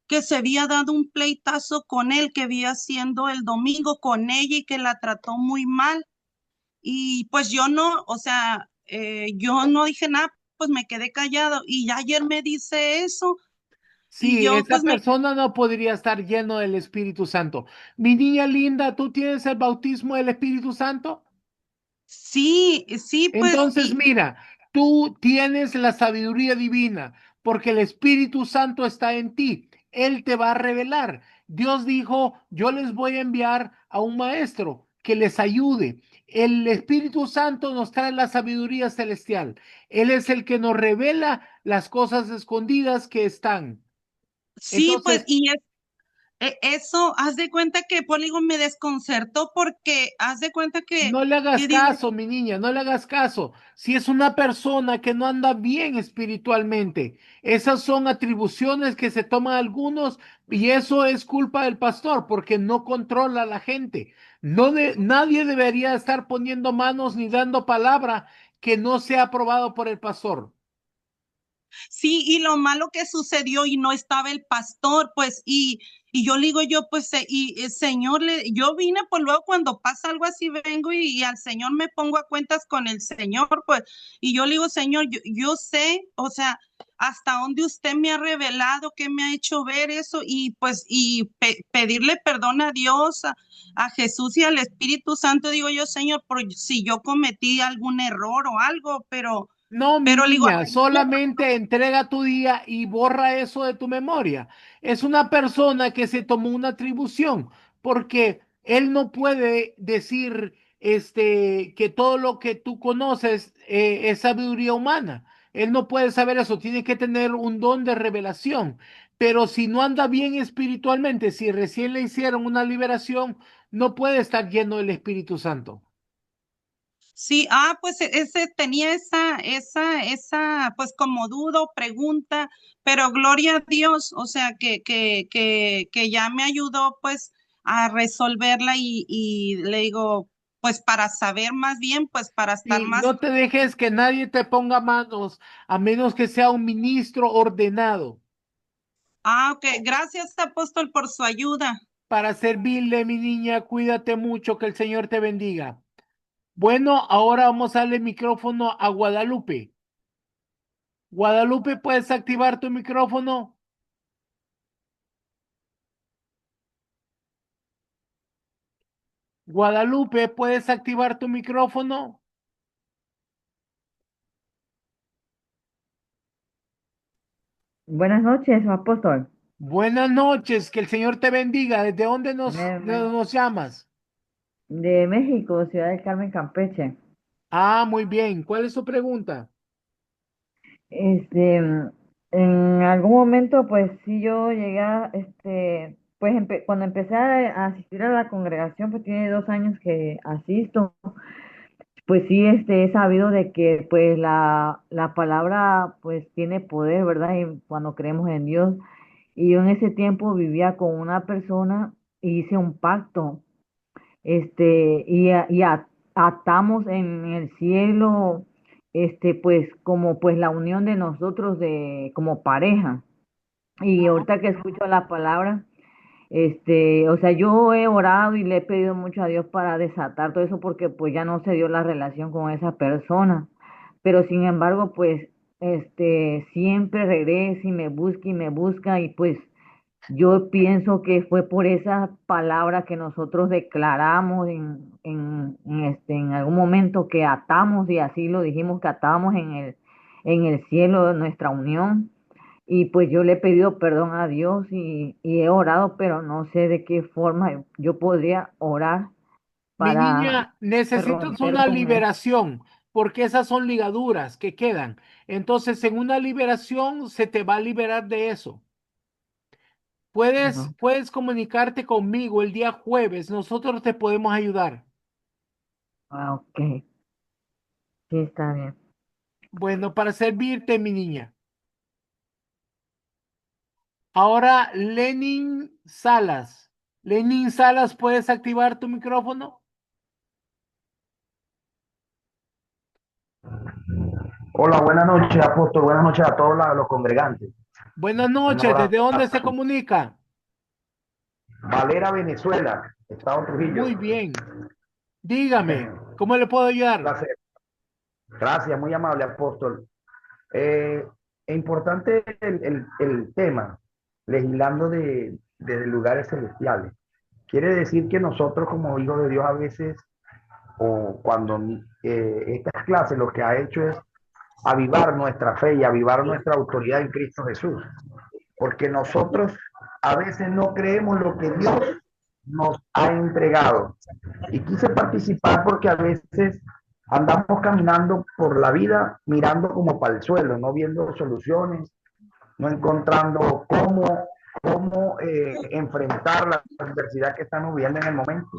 que se había dado un pleitazo con él que había haciendo el domingo con ella y que la trató muy mal. Y pues yo no, o sea, yo no dije nada, pues me quedé callado y ya ayer me dice eso y Sí, yo esa pues me, persona no podría estar lleno del Espíritu Santo. Mi niña linda, ¿tú tienes el bautismo del Espíritu Santo? sí, sí, pues, Entonces, mira, tú tienes la sabiduría divina porque el Espíritu Santo está en ti. Él te va a revelar. Dios dijo, yo les voy a enviar a un maestro que les ayude. El Espíritu Santo nos trae la sabiduría celestial. Él es el que nos revela las cosas escondidas que están. sí, pues, Entonces, eso, haz de cuenta que Póligo me desconcertó porque haz de cuenta no le hagas que dice, caso, mi niña, no le hagas caso. Si es una persona que no anda bien espiritualmente, esas son atribuciones que se toman algunos y eso es culpa del pastor porque no controla a la gente. Nadie debería estar poniendo manos ni dando palabra que no sea aprobado por el pastor. sí, y lo malo que sucedió y no estaba el pastor, pues, y yo le digo yo, pues, Señor, yo vine, pues luego cuando pasa algo así vengo y al Señor me pongo a cuentas con el Señor, pues, y yo le digo, Señor, yo sé, o sea, hasta dónde usted me ha revelado, que me ha hecho ver eso, y pues, pedirle perdón a Dios, a Jesús y al Espíritu Santo, digo yo, Señor, por si yo cometí algún error o algo, No, mi pero le digo, niña, solamente entrega tu día y borra eso de tu memoria. Es una persona que se tomó una atribución, porque él no puede decir que todo lo que tú conoces es sabiduría humana. Él no puede saber eso, tiene que tener un don de revelación. Pero si no anda bien espiritualmente, si recién le hicieron una liberación, no puede estar lleno del Espíritu Santo. sí, pues ese tenía esa, pues como dudo, pregunta, pero gloria a Dios, o sea, que ya me ayudó pues a resolverla y le digo, pues para saber más bien, pues para estar Y más, no te dejes que nadie te ponga manos, a menos que sea un ministro ordenado, ok, gracias apóstol por su ayuda. para servirle, mi niña. Cuídate mucho, que el Señor te bendiga. Bueno, ahora vamos a darle micrófono a Guadalupe. Guadalupe, ¿puedes activar tu micrófono? Guadalupe, ¿puedes activar tu micrófono? Buenas noches, apóstol. Buenas noches, que el Señor te bendiga. ¿Desde dónde Amén, amén. nos llamas? De México, Ciudad del Carmen, Campeche. Ah, muy bien. ¿Cuál es su pregunta? Este, en algún momento, pues sí, yo llegué pues cuando empecé a asistir a la congregación, pues tiene 2 años que asisto, pues sí, he sabido de que pues la palabra pues tiene poder, ¿verdad? Y cuando creemos en Dios. Y yo en ese tiempo vivía con una persona y hice un pacto. Atamos en el cielo, pues como pues la unión de nosotros como pareja. Y ahorita que escucho la palabra, o sea, yo he orado y le he pedido mucho a Dios para desatar todo eso porque pues ya no se dio la relación con esa persona. Pero sin embargo, pues, siempre regresa y me busca y pues Yo pienso que fue por esa palabra que nosotros declaramos en algún momento que atamos, y así lo dijimos, que atamos en el cielo nuestra unión. Y pues yo le he pedido perdón a Dios y he orado, pero no sé de qué forma yo podría orar Mi para niña, necesitas romper una con él. liberación, porque esas son ligaduras que quedan. Entonces, en una liberación se te va a liberar de eso. No. Puedes comunicarte conmigo el día jueves. Nosotros te podemos ayudar. Ah, ok, sí, está bien. Bueno, para servirte, mi niña. Ahora, Lenin Salas. Lenin Salas, ¿puedes activar tu micrófono? Hola, buenas noches, apóstol. Buenas noches a todos los congregantes. Buenas Un noches. ¿Desde dónde se abrazo. comunica? Valera, Venezuela, Estado Trujillo. Muy bien. Dígame, ¿cómo le puedo ayudar? Placer. Gracias, muy amable, apóstol. Es importante el tema, legislando desde lugares celestiales. Quiere decir que nosotros como hijos de Dios a veces, o cuando estas clases lo que ha hecho es avivar nuestra fe y avivar nuestra autoridad en Cristo Jesús. Porque nosotros a veces no creemos lo que Dios nos ha entregado. Y quise participar porque a veces andamos caminando por la vida mirando como para el suelo, no viendo soluciones, no encontrando cómo enfrentar la adversidad que estamos viviendo en el momento.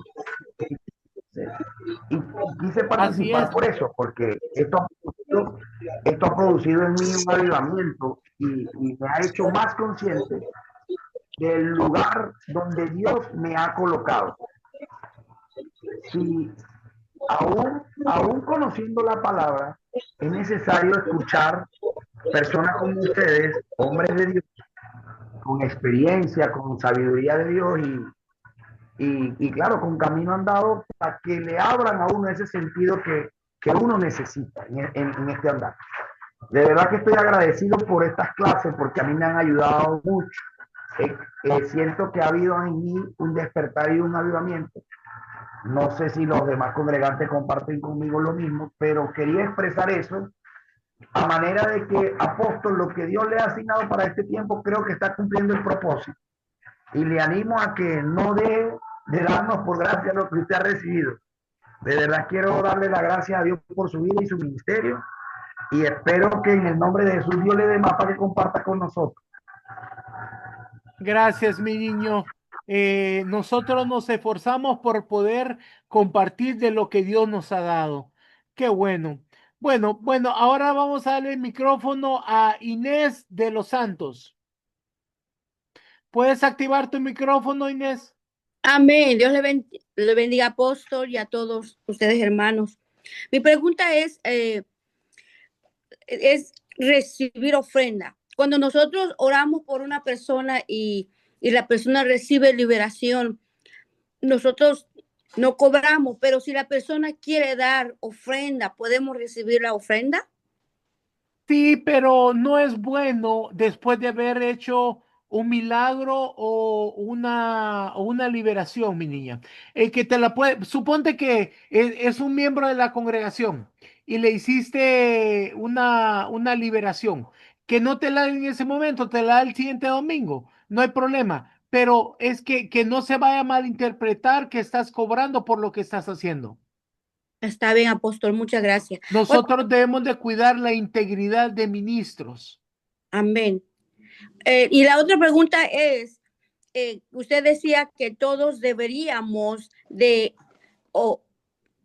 Y quise Así participar es. por eso, porque esto ha producido en mí un avivamiento y me ha hecho más consciente del lugar donde Dios me ha colocado. Si aún conociendo la palabra, es necesario escuchar personas como ustedes, hombres de Dios, con experiencia, con sabiduría de Dios y claro, con camino andado para que le abran a uno ese sentido que uno necesita en este andar. De verdad que estoy agradecido por estas clases porque a mí me han ayudado mucho. Siento que ha habido en mí un despertar y un avivamiento. No sé si los demás congregantes comparten conmigo lo mismo, pero quería expresar eso a manera de que, apóstol, lo que Dios le ha asignado para este tiempo, creo que está cumpliendo el propósito. Y le animo a que no deje de darnos por gracia lo que usted ha recibido. De verdad quiero darle la gracia a Dios por su vida y su ministerio. Y espero que en el nombre de Jesús Dios le dé más para que comparta con nosotros. Gracias, mi niño. Nosotros nos esforzamos por poder compartir de lo que Dios nos ha dado. Qué bueno. Bueno, ahora vamos a darle el micrófono a Inés de los Santos. ¿Puedes activar tu micrófono, Inés? Amén. Dios le bendiga, apóstol, y a todos ustedes, hermanos. Mi pregunta es recibir ofrenda. Cuando nosotros oramos por una persona y la persona recibe liberación, nosotros no cobramos, pero si la persona quiere dar ofrenda, ¿podemos recibir la ofrenda? Sí, pero no es bueno después de haber hecho un milagro o una liberación, mi niña. El que te la puede, suponte que es un miembro de la congregación y le hiciste una liberación, que no te la da en ese momento, te la da el siguiente domingo, no hay problema, pero es que no se vaya a malinterpretar que estás cobrando por lo que estás haciendo. Está bien, apóstol, muchas gracias. Nosotros debemos de cuidar la integridad de ministros. Amén. Y la otra pregunta es, usted decía que todos deberíamos de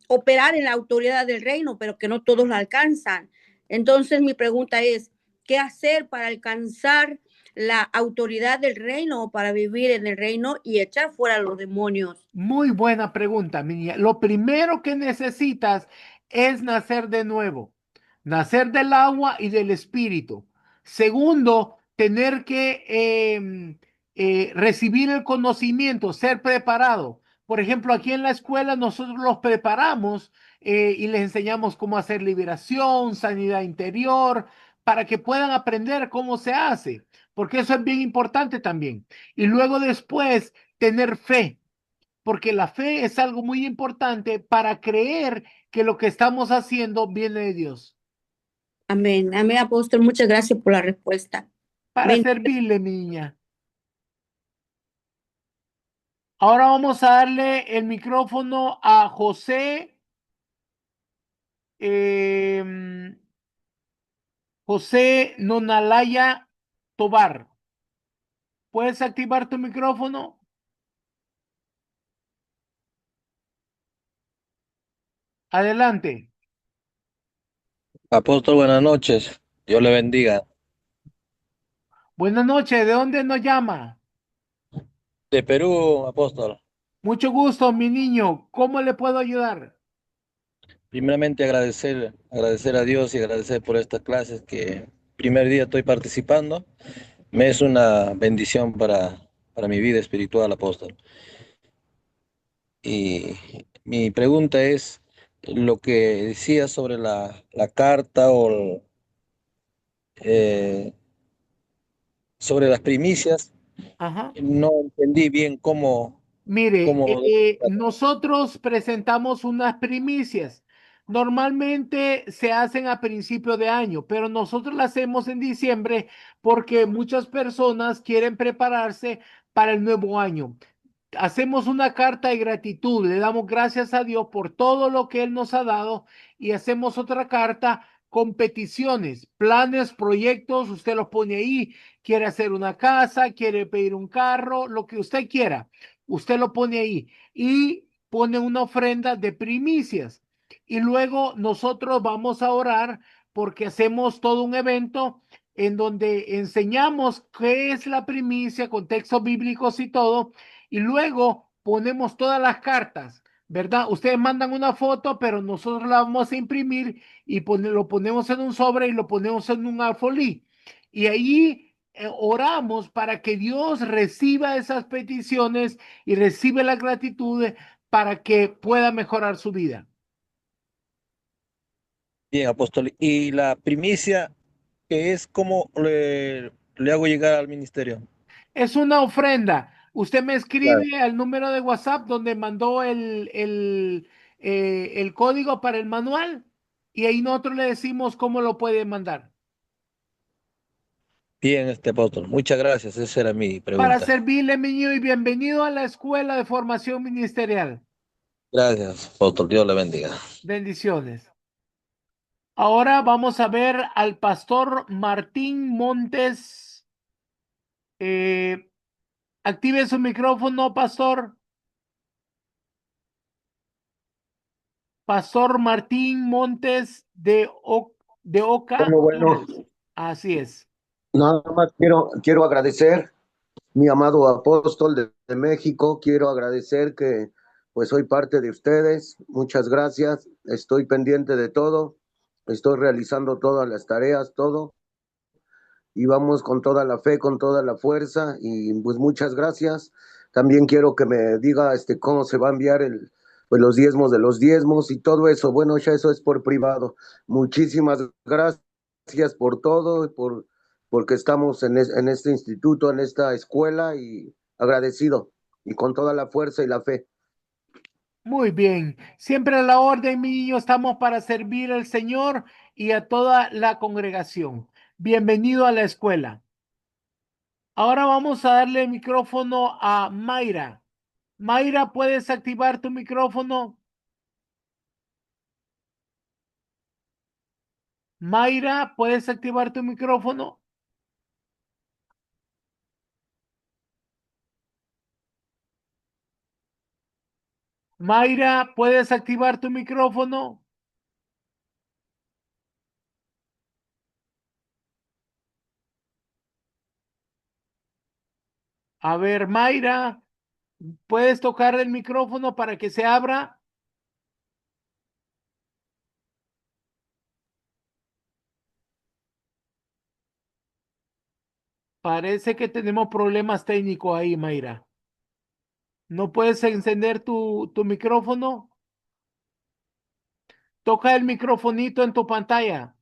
operar en la autoridad del reino, pero que no todos la alcanzan. Entonces mi pregunta es, ¿qué hacer para alcanzar la autoridad del reino o para vivir en el reino y echar fuera a los demonios? Muy buena pregunta, mi niña. Lo primero que necesitas es nacer de nuevo, nacer del agua y del espíritu. Segundo, tener que recibir el conocimiento, ser preparado. Por ejemplo, aquí en la escuela nosotros los preparamos y les enseñamos cómo hacer liberación, sanidad interior, para que puedan aprender cómo se hace, porque eso es bien importante también. Y luego después tener fe, porque la fe es algo muy importante para creer que lo que estamos haciendo viene de Dios. Amén. Amén, apóstol. Muchas gracias por la respuesta. Para Ben- servirle, niña. Ahora vamos a darle el micrófono a José. José Nonalaya Tobar. ¿Puedes activar tu micrófono? Adelante. Apóstol, buenas noches. Dios le bendiga. Buenas noches. ¿De dónde nos llama? De Perú, apóstol. Mucho gusto, mi niño. ¿Cómo le puedo ayudar? Primeramente agradecer a Dios y agradecer por estas clases que primer día estoy participando. Me es una bendición para mi vida espiritual, apóstol. Y mi pregunta es lo que decía sobre la carta eh, sobre las primicias. Ajá. No entendí bien Mire, cómo nosotros presentamos unas primicias. Normalmente se hacen a principio de año, pero nosotros las hacemos en diciembre porque muchas personas quieren prepararse para el nuevo año. Hacemos una carta de gratitud, le damos gracias a Dios por todo lo que Él nos ha dado y hacemos otra carta con peticiones, planes, proyectos, usted los pone ahí, quiere hacer una casa, quiere pedir un carro, lo que usted quiera, usted lo pone ahí y pone una ofrenda de primicias. Y luego nosotros vamos a orar porque hacemos todo un evento en donde enseñamos qué es la primicia, con textos bíblicos y todo, y luego ponemos todas las cartas, ¿verdad? Ustedes mandan una foto, pero nosotros la vamos a imprimir y lo ponemos en un sobre y lo ponemos en un alfolí. Y ahí oramos para que Dios reciba esas peticiones y reciba la gratitud para que pueda mejorar su vida. bien, apóstol. Y la primicia, que es como le hago llegar al ministerio. Es una ofrenda. Usted me Claro. escribe al número de WhatsApp donde mandó el código para el manual y ahí nosotros le decimos cómo lo puede mandar. Bien, apóstol. Muchas gracias. Esa era mi Para pregunta. servirle, mi niño, y bienvenido a la Escuela de Formación Ministerial. Gracias, apóstol. Dios le bendiga. Bendiciones. Ahora vamos a ver al pastor Martín Montes. Active su micrófono, pastor. Pastor Martín Montes de Oca, Bueno, Honduras. Así es. nada más quiero agradecer, mi amado apóstol de México, quiero agradecer que pues soy parte de ustedes, muchas gracias, estoy pendiente de todo, estoy realizando todas las tareas, todo, y vamos con toda la fe, con toda la fuerza, y pues muchas gracias. También quiero que me diga cómo se va a enviar pues los diezmos de los diezmos y todo eso. Bueno, ya eso es por privado. Muchísimas gracias por todo, porque estamos en este instituto, en esta escuela, y agradecido, y con toda la fuerza y la fe. Muy bien. Siempre a la orden, mi niño, estamos para servir al Señor y a toda la congregación. Bienvenido a la escuela. Ahora vamos a darle el micrófono a Mayra. Mayra, ¿puedes activar tu micrófono? Mayra, ¿puedes activar tu micrófono? Mayra, ¿puedes activar tu micrófono? A ver, Mayra, ¿puedes tocar el micrófono para que se abra? Parece que tenemos problemas técnicos ahí, Mayra. ¿No puedes encender tu micrófono? Toca el microfonito en tu pantalla.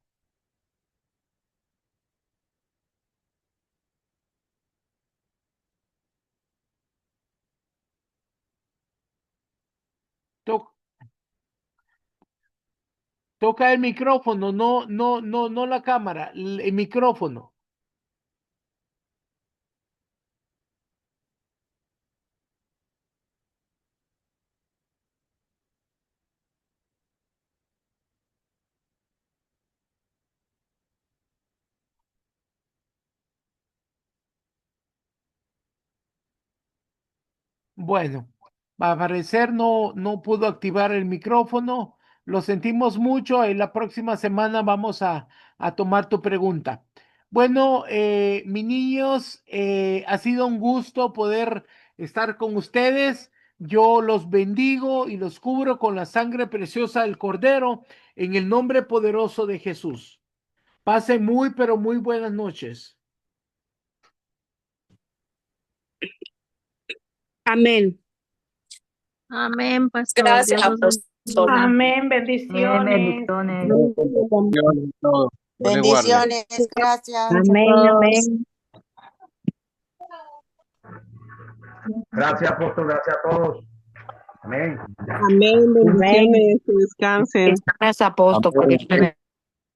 To- Toca el micrófono, no la cámara, el micrófono. Bueno, al parecer no pudo activar el micrófono. Lo sentimos mucho y la próxima semana vamos a tomar tu pregunta. Bueno, mis niños, ha sido un gusto poder estar con ustedes. Yo los bendigo y los cubro con la sangre preciosa del Cordero en el nombre poderoso de Jesús. Pasen muy, pero muy buenas noches. Amén. Amén, pastor. Gracias, Dios los apóstol. bendiga. Amén, bendiciones. Bendiciones, todo. Dios le guarde. Bendiciones, gracias. Amén, amén. Gracias, apóstol, gracias a todos. Amén. Amén, bendiciones, que descansen. Gracias, apóstol, por